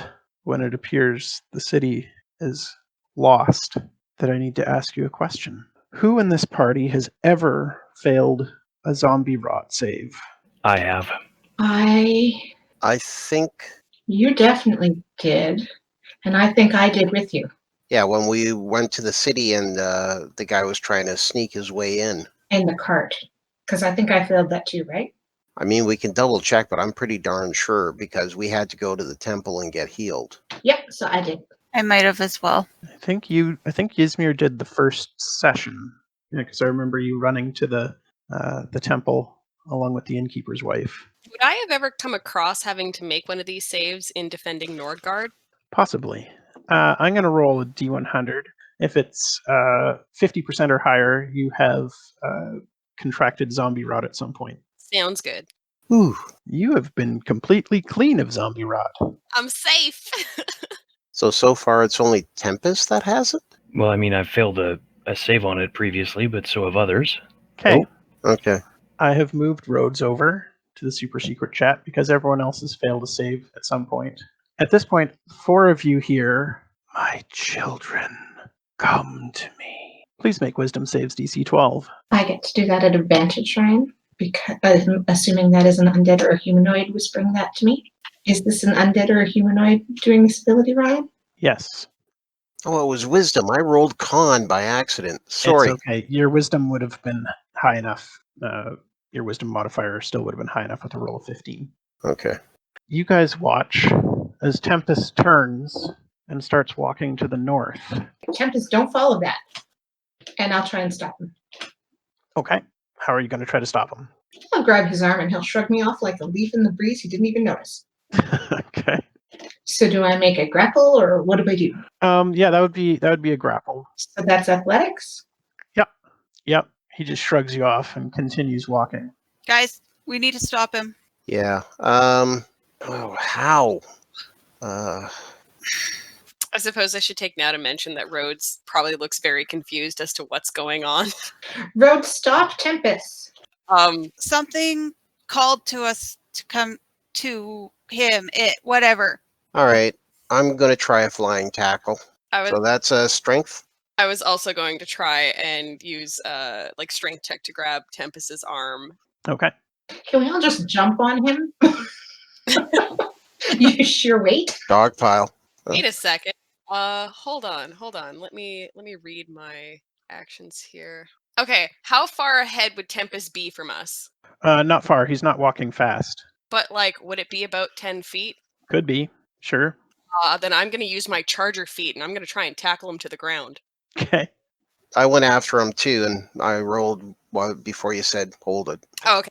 when it appears the city is lost, that I need to ask you a question. Who in this party has ever failed a zombie rot save? I have. I think, You definitely did. And I think I did with you. yeah, when we went to the city and the guy was trying to sneak his way in. In the cart. Because I think I failed that too, right? I mean, we can double check, but I'm pretty darn sure, because we had to go to the temple and get healed. Yep, so I did. I might have as well. I think Ysmyr did the first session. Because I remember you running to the temple along with the innkeeper's wife. Would I have ever come across having to make one of these saves in defending Nordgard? Possibly. I'm going to roll a D100. If it's 50% or higher, you have contracted zombie rot at some point. Sounds good. Ooh. You have been completely clean of zombie rot. I'm safe. So far it's only Tempus that has it? Well, I mean, I've failed a save on it previously, but so have others. Okay. Okay. I have moved Rhodes over to the super secret chat because everyone else has failed a save at some point. At this point, 4 of you here, my children, come to me. Please make wisdom saves DC 12. I get to do that at advantage, Ryan, because assuming that is an undead or a humanoid whispering that to me. Is this an undead or a humanoid doing this ability, Ryan? Yes. Oh, it was wisdom. I rolled con by accident. Sorry. It's okay. Your wisdom would have been high enough. Your wisdom modifier still would have been high enough with a roll of 15. Okay. You guys watch as Tempus turns and starts walking to the north. Tempest, don't follow that. And I'll try and stop him. Okay. How are you going to try to stop him? I'll grab his arm and he'll shrug me off like a leaf in the breeze he didn't even notice. Okay. So do I make a grapple or what do I do? Yeah, that would be a grapple. So that's athletics? Yep. He just shrugs you off and continues walking. Guys, we need to stop him. Yeah. Oh, how? I suppose I should take now to mention that Rhodes probably looks very confused as to what's going on. Rhodes, stop Tempest. Something called to us to come to him. Whatever. All right. I'm going to try a flying tackle. So that's a strength? I was also going to try and use strength check to grab Tempus's arm. Okay. Can we all just jump on him? You sheer weight? Dogpile. Wait a second. Hold on. Let me read my actions here. Okay, how far ahead would Tempus be from us? Not far. He's not walking fast. But like, would it be about 10 feet? Could be. Sure. Then I'm gonna use my charger feet, and I'm gonna try and tackle him to the ground. Okay. I went after him too, and I rolled before you said hold it. Oh, okay.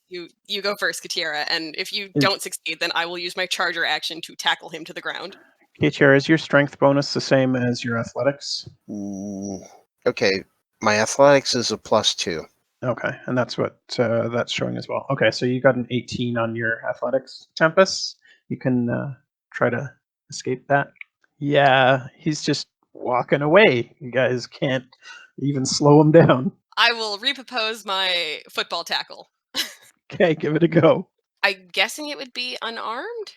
You go first, Katira, and if you don't succeed, then I will use my charger action to tackle him to the ground. KTR, is your strength bonus the same as your athletics? Okay, my athletics is a +2. Okay, and that's what that's showing as well. Okay, so you got an 18 on your athletics, Tempus. You can try to escape that. Yeah, he's just walking away. You guys can't even slow him down. I will repropose my football tackle. Okay, give it a go. I'm guessing it would be unarmed.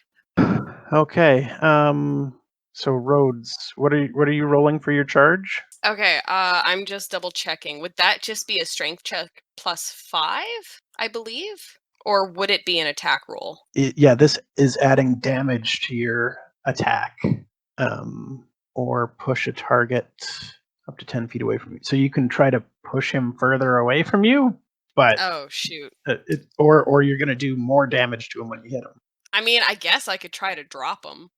Okay. So Rhodes, what are you rolling for your charge? Okay, I'm just double checking. Would that just be a strength check +5, I believe? Or would it be an attack roll? Yeah, this is adding damage to your attack. Or push a target up to 10 feet away from you. So you can try to push him further away from you, but Oh, shoot. or you're going to do more damage to him when you hit him. I mean, I guess I could try to drop him.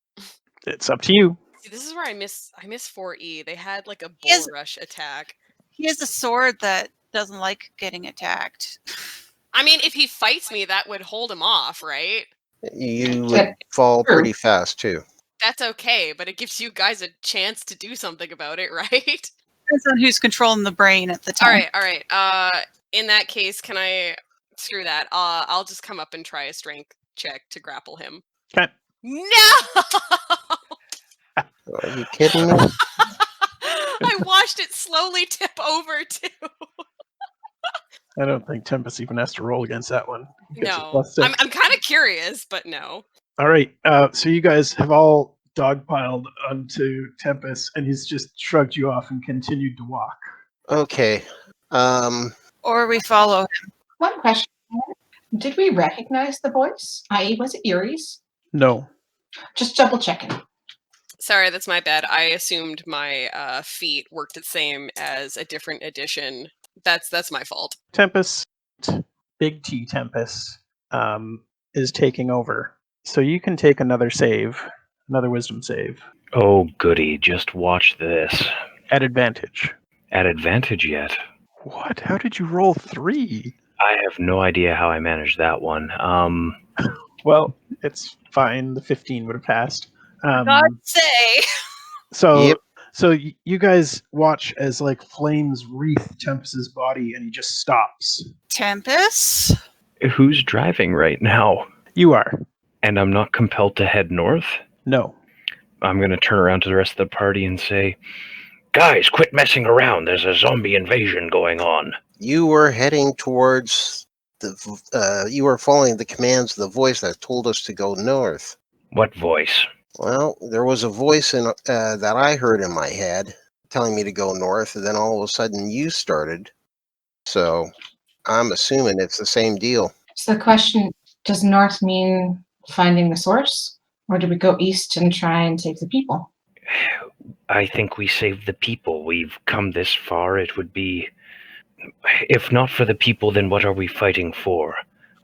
It's up to you. See, this is where I miss 4E. They had like a bull Yes. rush attack. He has a sword that doesn't like getting attacked. I mean, if he fights me, that would hold him off, right? You would fall pretty fast too. That's okay, but it gives you guys a chance to do something about it, right? Depends on who's controlling the brain at the time. All right. In that case, can I screw that? I'll just come up and try a strength check to grapple him. Okay. No! Are you kidding me? I watched it slowly tip over too. I don't think Tempest even has to roll against that one. He gets a No, +6. I'm kind of curious, but no. All right. So you guys have all dogpiled onto Tempest, and he's just shrugged you off and continued to walk. Okay. Or we follow. One question. Did we recognize the voice? I.e., was it Yuri's? No. Just double checking. Sorry, that's my bad. I assumed my feet worked the same as a different edition. That's my fault. Tempest, Big T Tempest, is taking over. So you can take another wisdom save. Oh, goody. Just watch this. At advantage. At advantage yet? What? How did you roll 3? I have no idea how I managed that one. Well, it's fine. The 15 would have passed. God say. So, Yep. so you guys watch as like flames wreath Tempest's body, and he just stops. Tempus? Who's driving right now? You are. And I'm not compelled to head north? No. I'm going to turn around to the rest of the party and say, guys, quit messing around. There's a zombie invasion going on. You were heading towards you were following the commands of the voice that told us to go north. What voice? Well, there was a voice that I heard in my head telling me to go north, and then all of a sudden you started. So I'm assuming it's the same deal. So the question, does north mean finding the source? Or do we go east and try and save the people? I think we saved the people. We've come this far. It would be... If not for the people, then what are we fighting for?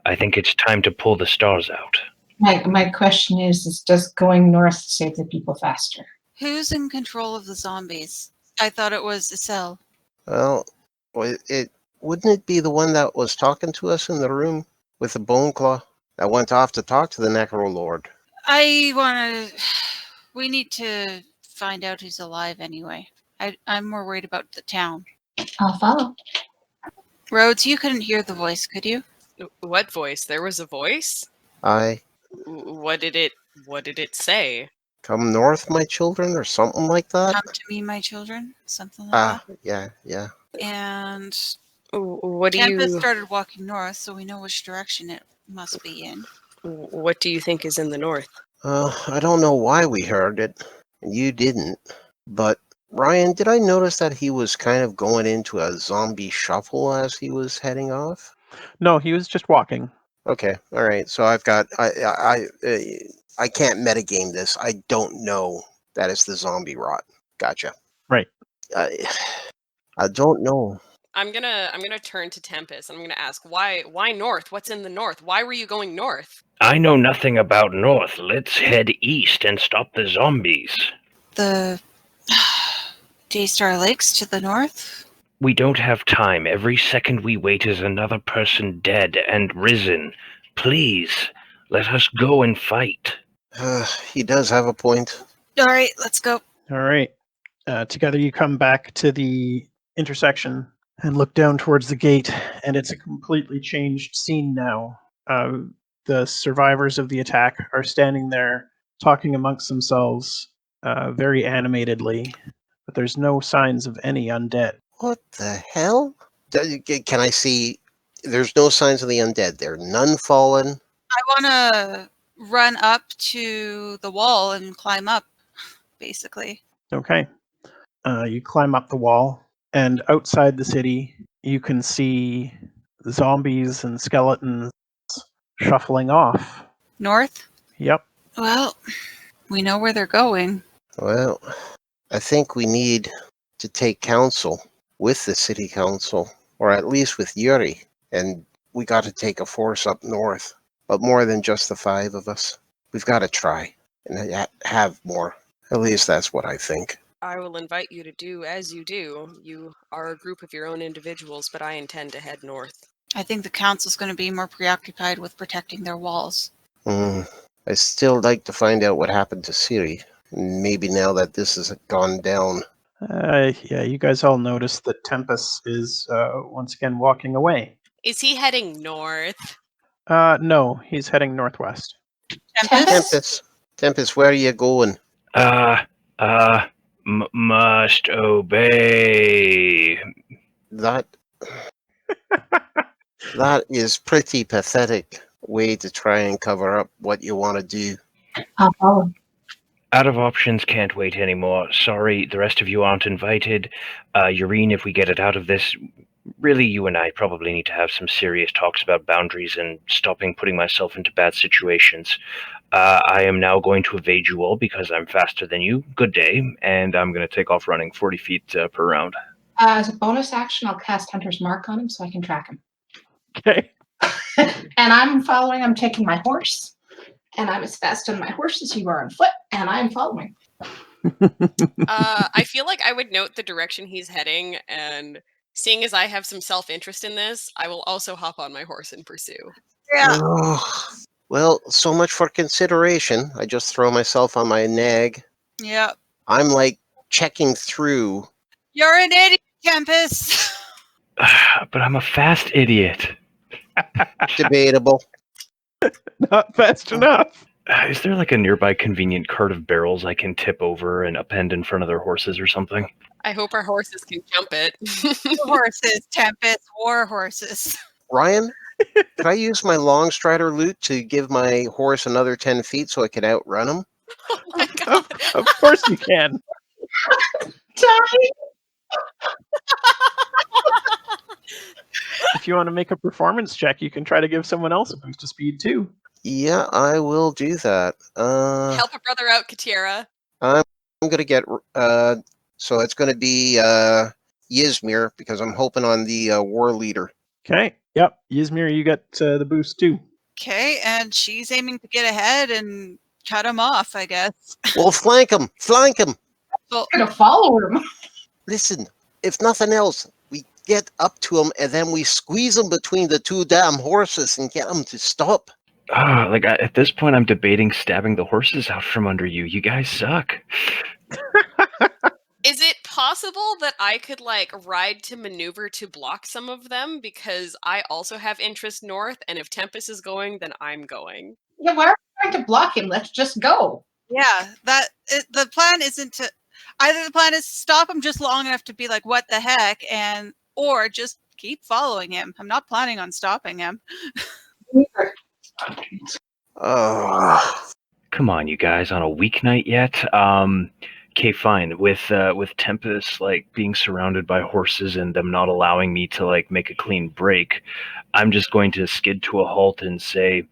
I think it's time to pull the stars out. My question is does going north save the people faster? Who's in control of the zombies? I thought it was Isel. Well, it wouldn't it be the one that was talking to us in the room with the bone claw that went off to talk to the Necrolord? We need to find out who's alive anyway. I'm more worried about the town. I'll follow. Rhodes, you couldn't hear the voice, could you? What voice? There was a voice? What did it say? Come north, my children, or something like that? Come to me, my children. Something like that. Yeah. And What do Tempus you started walking north, so we know which direction it must be in. What do you think is in the north? I don't know why we heard it. You didn't. But, Ryan, did I notice that he was kind of going into a zombie shuffle as he was heading off? No, he was just walking. Okay, all right. So I've got I can't metagame this. I don't know That is the zombie rot. Gotcha. Right. I don't know. I'm gonna turn to Tempus. I'm gonna ask why north? What's in the north? Why were you going north? I know nothing about north. Let's head east and stop the zombies. The Daystar Lakes to the north? We don't have time. Every second we wait is another person dead and risen. Please, let us go and fight. He does have a point. All right, let's go. All right. Together you come back to the intersection and look down towards the gate, and it's a completely changed scene now. The survivors of the attack are standing there talking amongst themselves very animatedly, but there's no signs of any undead. What the hell? Can I see? There's no signs of the undead. There are none fallen. I want to run up to the wall and climb up, basically. Okay. You climb up the wall, and outside the city, you can see zombies and skeletons shuffling off. North? Yep. Well, we know where they're going. Well, I think we need to take counsel with the city council, or at least with Yaereene, and we got to take a force up north. But more than just the 5 of us. We've got to try and have more. At least that's what I think. I will invite you to do as you do. You are a group of your own individuals, but I intend to head north. I think the council's going to be more preoccupied with protecting their walls. I still like to find out what happened to Ciri. Maybe now that this has gone down. Yeah, you guys all noticed that Tempus is once again walking away. Is he heading north? No, he's heading northwest. Tempus? Tempus, where are you going? Must obey. That is pretty pathetic way to try and cover up what you want to do. I'll follow. Out of options, can't wait anymore. Sorry, the rest of you aren't invited. Yaereene, if we get it out of this, really you and I probably need to have some serious talks about boundaries and stopping putting myself into bad situations. I am now going to evade you all because I'm faster than you. Good day. And I'm going to take off running 40 feet per round. As a bonus action, I'll cast Hunter's Mark on him so I can track him. Okay. And I'm following. I'm taking my horse. And I'm as fast on my horse as you are on foot. And I'm following. I feel like I would note the direction he's heading, and seeing as I have some self-interest in this, I will also hop on my horse and pursue. Yeah. Oh, well, so much for consideration. I just throw myself on my nag. Yeah. I'm like checking through. You're an idiot, Tempus. But I'm a fast idiot. Debatable. Not fast enough. Is there like a nearby convenient cart of barrels I can tip over and append in front of their horses or something? I hope our horses can jump it. Horses, Tempus, war horses. Ryan, could I use my long strider loot to give my horse another 10 feet so I could outrun him? Oh my god. Of course you can. If you want to make a performance check, you can try to give someone else a boost of speed too. Yeah, I will do that. Help a brother out, Katira. I'm gonna get so it's gonna be Ysmyr because I'm hoping on the war leader. Okay. Yep. Ysmyr, you got the boost too. Okay, and she's aiming to get ahead and cut him off, I guess. Well, flank him! Flank him! Well, I'm gonna follow him. Listen, if nothing else, we get up to him and then we squeeze him between the 2 damn horses and get him to stop. At this point, I'm debating stabbing the horses out from under you. You guys suck. Is it possible that I could like ride to maneuver to block some of them? Because I also have interest north, and if Tempus is going, then I'm going. Yeah, why are we trying to block him? Let's just go. yeah, the plan isn't to either. The plan is to stop him just long enough to be like, "What the heck," or just keep following him. I'm not planning on stopping him. Oh, Come on, you guys, on a weeknight yet? Okay, fine. With Tempus like being surrounded by horses and them not allowing me to like make a clean break, I'm just going to skid to a halt and say,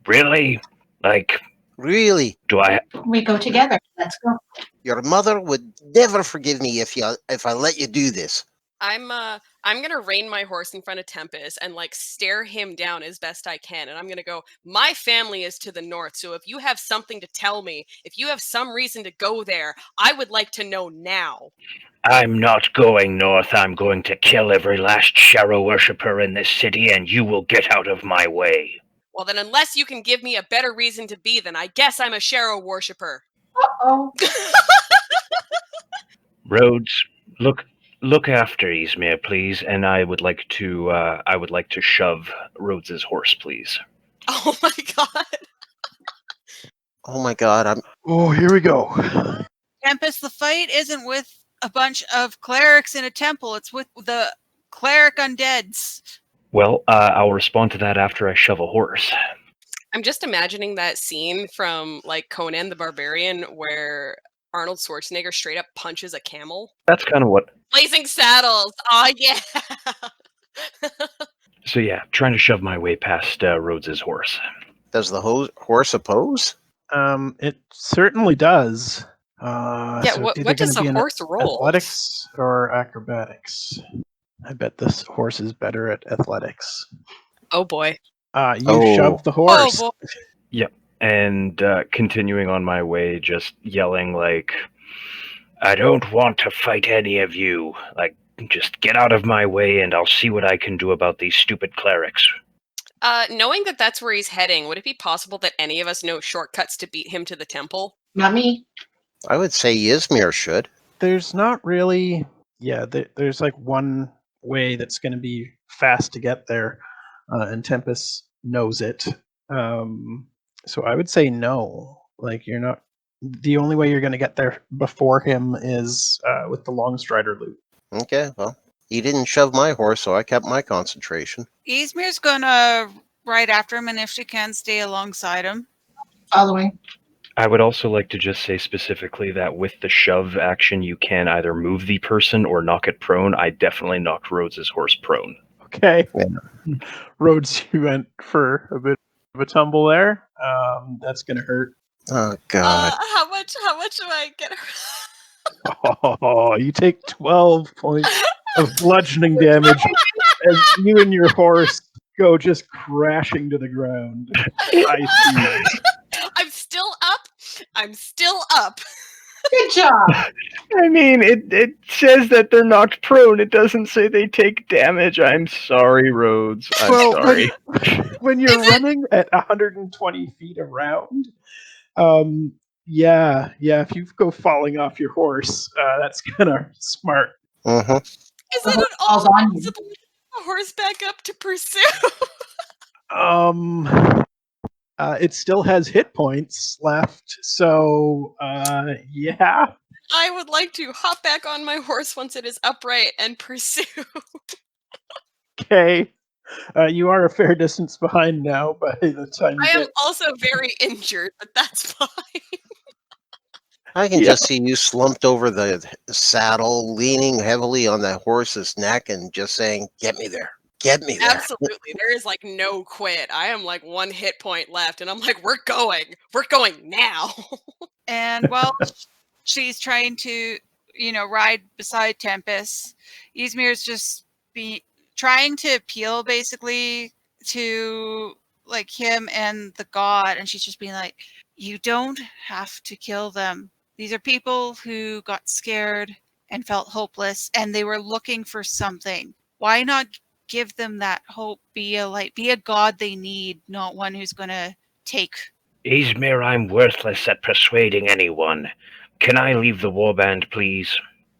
"Really? Like, Really? Do I? We go together. Let's go. Your mother would never forgive me if I let you do this. I'm gonna rein my horse in front of Tempus and like stare him down as best I can, and I'm gonna go, my family is to the north, so if you have something to tell me, if you have some reason to go there, I would like to know now. I'm not going north. I'm going to kill every last Shadow worshipper in this city, and you will get out of my way. Well then, unless you can give me a better reason to be, then I guess I'm a Shadow worshipper. Uh-oh. Rhodes, look after Ysmyr, please, and I would like to shove Rhodes's horse, please. Oh my god. Oh my god, Oh, here we go. Tempus, the fight isn't with a bunch of clerics in a temple. It's with the cleric undeads. Well, I'll respond to that after I shove a horse. I'm just imagining that scene from like Conan the Barbarian where Arnold Schwarzenegger straight up punches a camel. That's kind of what... Blazing Saddles. Oh yeah. So yeah, trying to shove my way past Rhodes's horse. does the horse oppose? It certainly does. Yeah, So what it's either does gonna be a an horse roll? athletics or acrobatics. I bet this horse is better at athletics. Oh boy. You shove the horse. Oh boy. And continuing on my way, just yelling like, I don't want to fight any of you. Like, just get out of my way and I'll see what I can do about these stupid clerics. Knowing that that's where he's heading, would it be possible that any of us know shortcuts to beat him to the temple? Not me. I would say Ysmyr should. There's not really. Yeah, there's like one way that's going to be fast to get there, and Tempus knows it. So I would say no. Like, you're not. The only way you're going to get there before him is with the Longstrider loot. Okay, well, he didn't shove my horse, so I kept my concentration. Ysmyr's gonna ride after him, and if she can, stay alongside him. Following. I would also like to just say specifically that with the shove action, you can either move the person or knock it prone. I definitely knocked Rhodes' horse prone. Okay. Yeah. Rhodes, you went for a bit of a tumble there. That's going to hurt. Oh god. How much do I get? Oh, you take 12 points of bludgeoning damage as you and your horse go just crashing to the ground. I see. I'm still up. Good job. I mean, it says that they're knocked prone. It doesn't say they take damage. I'm sorry, Rhodes. I'm sorry. When you're running at 120 feet around, yeah, if you go falling off your horse, that's kind of smart. Uh-huh. Is The it horse at all falls on you. possible to get the horse back up to pursue? It still has hit points left, so yeah. I would like to hop back on my horse once it is upright and pursue. Okay. You are a fair distance behind now by the time you I am get... also very injured, but that's fine. I can Yeah. just see you slumped over the saddle, leaning heavily on that horse's neck and just saying, get me there. Get me there. Absolutely. There is like no quit. I am like one hit point left, and I'm like, we're going now. And while she's trying to, ride beside Tempus, Ysmyr's just trying to appeal basically to like him and the god, and she's just being like, you don't have to kill them. These are people who got scared and felt hopeless, and they were looking for something. Why not give them that hope? Be a light, be a god they need, not one who's gonna take. Ysmyr, I'm worthless at persuading anyone. Can I leave the warband, please?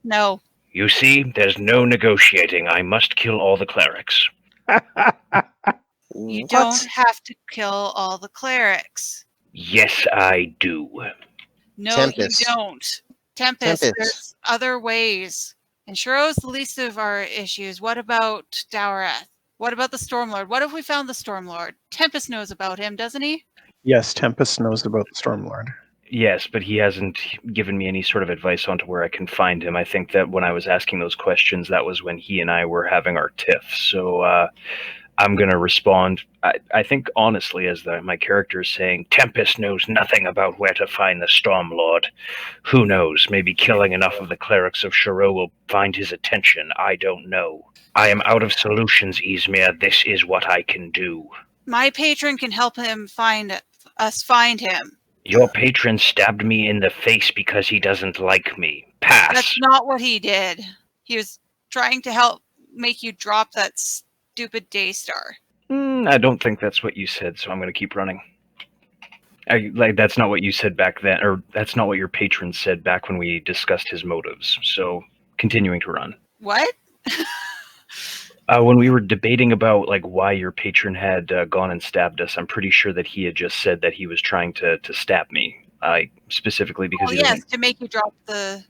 No. You see, there's no negotiating. I must kill all the clerics. You What? don't have to kill all the clerics. Yes, I do. No, Tempus. you don't. Tempus, Tempus. there's other ways. And Shiro's the least of our issues. What about Dowreth? What about the Stormlord? What if we found the Stormlord? Tempus knows about him, doesn't he? Yes, Tempus knows about the Stormlord. Yes, but he hasn't given me any sort of advice onto where I can find him. I think that when I was asking those questions, that was when he and I were having our tiff. So I'm going to respond, I think honestly, as my character is saying, Tempus knows nothing about where to find the Stormlord. Who knows? Maybe killing enough of the clerics of Shiro will find his attention. I don't know. I am out of solutions, Ysmyr. This is what I can do. My patron can help him find him. Your patron stabbed me in the face because he doesn't like me. Pass. That's not what he did. He was trying to help make you drop that stupid Daystar. I don't think that's what you said, so I'm going to keep running. That's not what you said back then, or that's not what your patron said back when we discussed his motives. So, continuing to run. What? When we were debating about why your patron had gone and stabbed us, I'm pretty sure that he had just said that he was trying to stab me, specifically because he doesn't... to make you drop the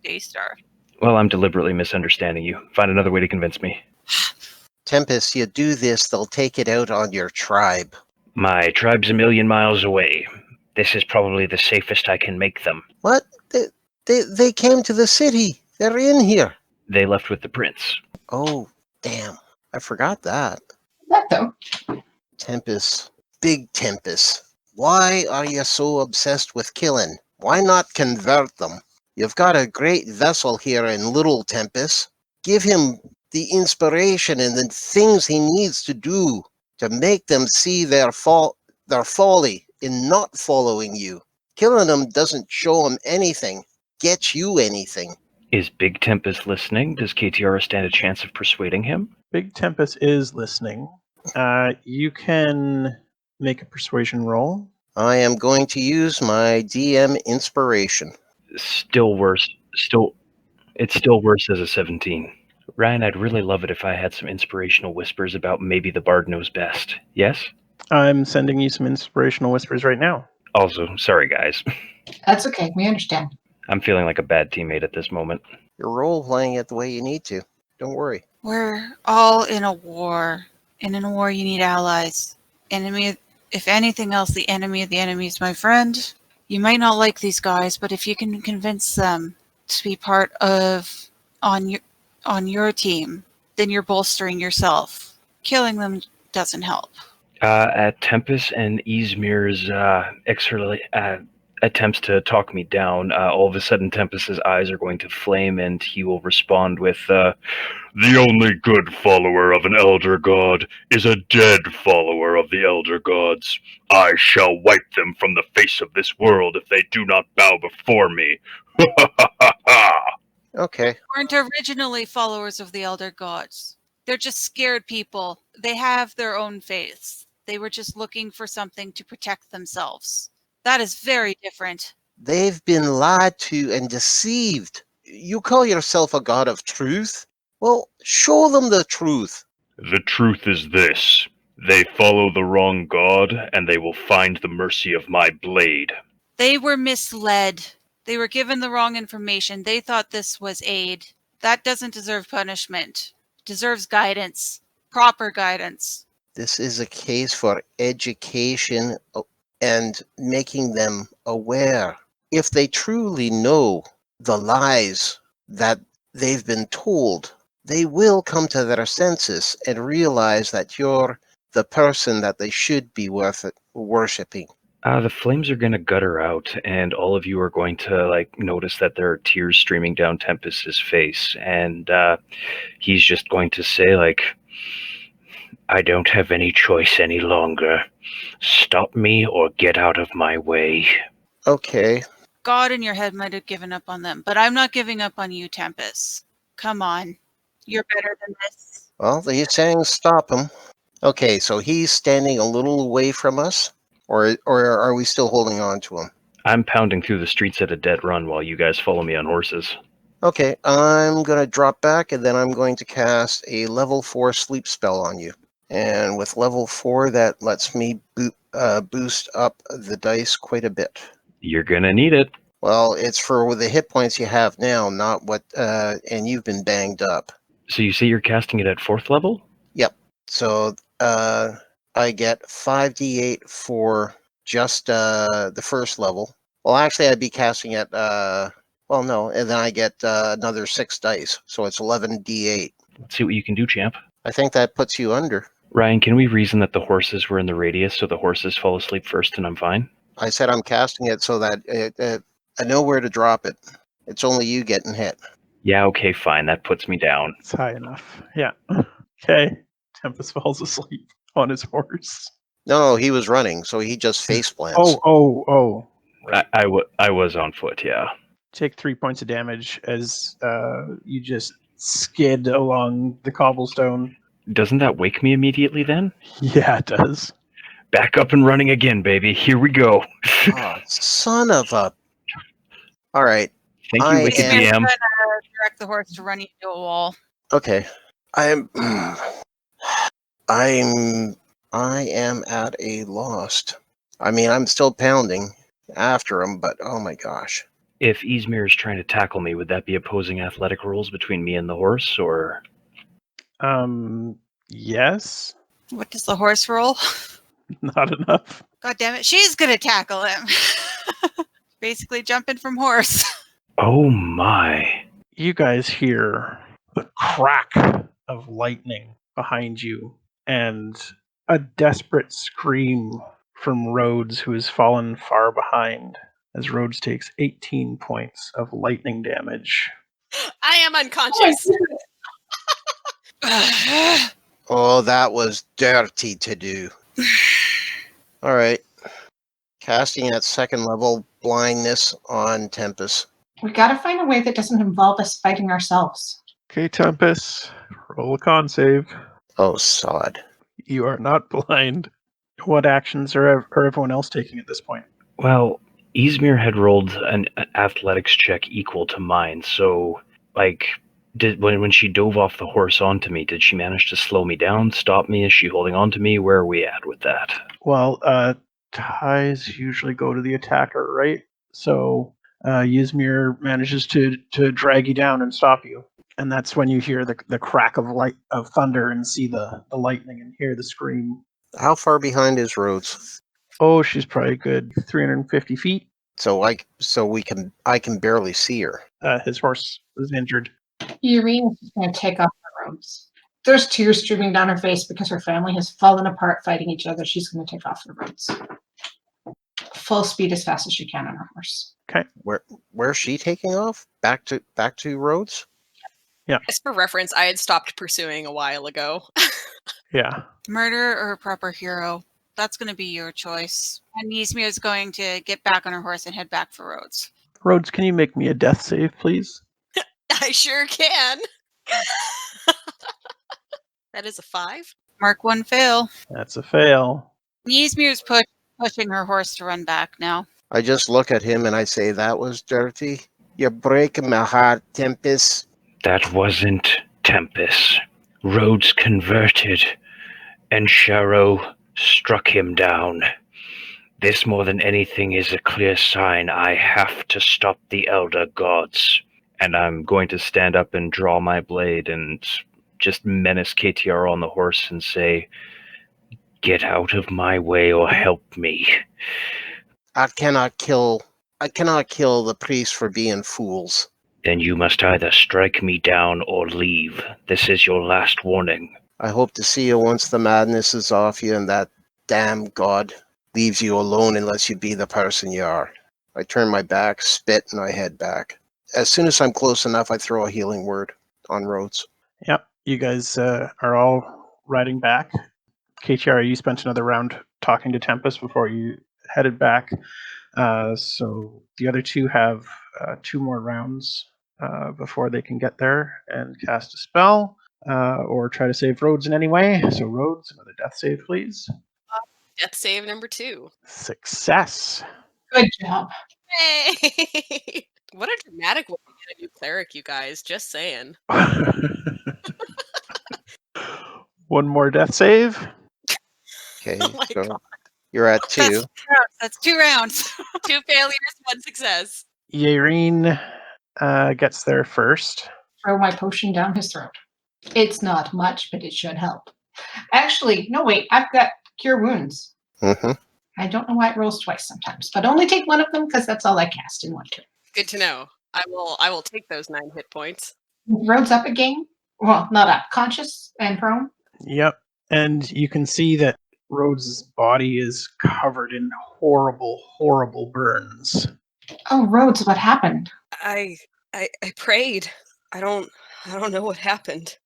Daystar. Well, I'm deliberately misunderstanding you. Find another way to convince me. Tempus, you do this, they'll take it out on your tribe. My tribe's 1,000,000 miles away. This is probably the safest I can make them. What? They came to the city. They're in here. They left with the prince. Oh, damn. I forgot that. That though. Tempus. Big Tempus. Why are you so obsessed with killing? Why not convert them? You've got a great vessel here in Little Tempus. Give him the inspiration and the things he needs to do to make them see their folly in not following you. Killing them doesn't show them anything, get you anything. Is Big Tempus listening? Does KTR stand a chance of persuading him? Big Tempus is listening. You can make a persuasion roll. I am going to use my DM inspiration. Still worse. It's still worse as a 17. Ryan, I'd really love it if I had some inspirational whispers about maybe the bard knows best. Yes? I'm sending you some inspirational whispers right now. Also, sorry guys. That's okay. We understand. I'm feeling like a bad teammate at this moment. You're role-playing it the way you need to. Don't worry. We're all in a war. And in a war, you need allies. If anything else, the enemy of the enemy is my friend. You might not like these guys, but if you can convince them to be part of on your team, then you're bolstering yourself. Killing them doesn't help. At Tempus and Ysmyr's attempts to talk me down, all of a sudden Tempus's eyes are going to flame and he will respond with, the only good follower of an elder god is a dead follower of the elder gods. I shall wipe them from the face of this world if they do not bow before me. Okay. Weren't originally followers of the elder gods. They're just scared people. They have their own faiths. They were just looking for something to protect themselves. That is very different. They've been lied to and deceived. You call yourself a god of truth? Well, show them the truth. The truth is this. They follow the wrong god, and they will find the mercy of my blade. They were misled. They were given the wrong information. They thought this was aid. That doesn't deserve punishment. It deserves guidance. Proper guidance. This is a case for education and making them aware. If they truly know the lies that they've been told, they will come to their senses and realize that you're the person that they should be worshipping. The flames are going to gutter out, and all of you are going to notice that there are tears streaming down Tempus's face, and he's just going to say I don't have any choice any longer. Stop me or get out of my way. Okay. God in your head might have given up on them, but I'm not giving up on you, Tempus. Come on. You're better than this. Well, he's saying stop him. Okay, so he's standing a little away from us, or are we still holding on to him? I'm pounding through the streets at a dead run while you guys follow me on horses. Okay, I'm going to drop back, and then I'm going to cast a level 4 sleep spell on you. And with level 4, that lets me boost up the dice quite a bit. You're going to need it. Well, it's for the hit points you have now, not what, and you've been banged up. So you say you're casting it at 4th level? Yep. So I get 5d8 for just the first level. Well, actually, I'd be casting it, and then I get another 6 dice. So it's 11d8. Let's see what you can do, champ. I think that puts you under. Ryan, can we reason that the horses were in the radius, so the horses fall asleep first and I'm fine? I said I'm casting it so that I know where to drop it. It's only you getting hit. Yeah, okay, fine. That puts me down. It's high enough. Yeah. Okay. Tempest falls asleep on his horse. No, he was running, so he just face plants. Oh. Right. I was on foot, yeah. Take 3 points of damage as you just skid along the cobblestone. Doesn't that wake me immediately then? Yeah, it does. Back up and running again, baby. Here we go. Oh, son of a... All right. Thank you, I Wicked am- Ysmyr's DM. gonna direct the horse to run into a wall. Okay. I am at a loss. I mean, I'm still pounding after him, but oh my gosh. If Ysmyr is trying to tackle me, would that be opposing athletic rolls between me and the horse, or... Yes. What does the horse roll? Not enough. God damn it, she's gonna tackle him. Basically jumping from horse. Oh my. You guys hear the crack of lightning behind you and a desperate scream from Rhodes, who has fallen far behind, as Rhodes takes 18 points of lightning damage. I am unconscious. Oh, that was dirty to do. All right. Casting at second level blindness on Tempus. We gotta find a way that doesn't involve us fighting ourselves. Okay, Tempest, roll a con save. Oh, sod. You are not blind. What actions are everyone else taking at this point? Well, Ysmyr had rolled an athletics check equal to mine, so, like, when she dove off the horse onto me, did she manage to slow me down, stop me? Is she holding on to me? Where are we at with that? Well, ties usually go to the attacker, right? So Ysmyr manages to drag you down and stop you. And that's when you hear the crack of thunder and see the lightning and hear the scream. How far behind is Rhodes? Oh, she's probably a good 350 feet. So I can barely see her. His horse was injured. Yaereene is going to take off her robes. There's tears streaming down her face because her family has fallen apart fighting each other. She's going to take off her robes. Full speed as fast as she can on her horse. Okay. Where's she taking off? Back to Rhodes? Just for reference, I had stopped pursuing a while ago. Yeah. Murder or proper hero? That's going to be your choice. And Ysmyr is going to get back on her horse and head back for Rhodes. Rhodes, can you make me a death save, please? I sure can. That is a 5. Mark 1 fail. That's a fail. Ysmyr's pushing her horse to run back now. I just look at him and I say, that was dirty. You're breaking my heart, Tempus. That wasn't Tempus. Rhodes converted, and Sharo struck him down. This, more than anything, is a clear sign I have to stop the Elder Gods. And I'm going to stand up and draw my blade and just menace KTR on the horse and say, "Get out of my way or help me." I cannot kill the priests for being fools. Then you must either strike me down or leave. This is your last warning. I hope to see you once the madness is off you and that damn god leaves you alone unless you be the person you are. I turn my back, spit, and I head back. As soon as I'm close enough, I throw a healing word on Rhodes. Yep. You guys are all riding back. KTR, you spent another round talking to Tempest before you headed back. So the other two have 2 more rounds before they can get there and cast a spell or try to save Rhodes in any way. So Rhodes, another death save, please. Death save number 2. Success. Good job. Hey! What a dramatic way to get a new cleric, you guys. Just saying. 1 more death save. Okay, Oh my so God. you're at 2. That's 2 rounds. 2 failures, 1 success. Yaereene gets there first. Throw my potion down his throat. It's not much, but it should help. Actually, no, wait. I've got cure wounds. Mm-hmm. I don't know why it rolls twice sometimes, but only take 1 of them because that's all I cast in 1 turn. Good to know. I will take those 9 hit points. Rhodes up again, Well, not up. Conscious and prone? Yep. And you can see that Rhodes' body is covered in horrible, horrible burns. Oh, Rhodes, what happened? I prayed. I don't know what happened.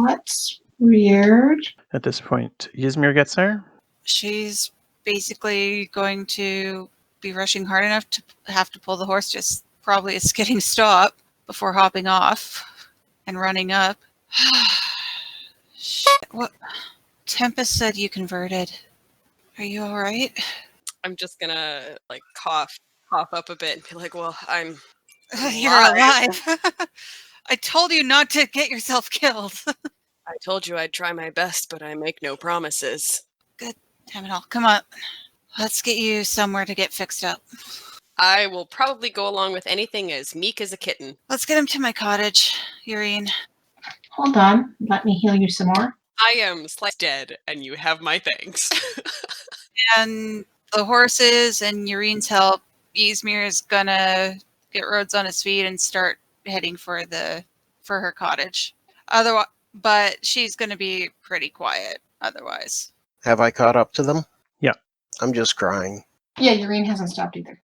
That's weird. At this point, Ysmyr gets there. She's basically going to be rushing hard enough to have to pull the horse just probably a skidding stop before hopping off and running up. Shit, what? Tempus said you converted. Are you all right? I'm just gonna like cough up a bit and be like, well, I'm You're alive. I told you not to get yourself killed. I told you I'd try my best, but I make no promises. Damn it all. Come on. Let's get you somewhere to get fixed up. I will probably go along with anything as meek as a kitten. Let's get him to my cottage, Yaereene. Hold on. Let me heal you some more. I am dead, and you have my thanks. And the horses and Yareen's help, Ysmyr is gonna get Rhodes on his feet and start heading for her cottage. Otherwise, but she's gonna be pretty quiet otherwise. Have I caught up to them? Yeah. I'm just crying. Yeah, Yaereene hasn't stopped either.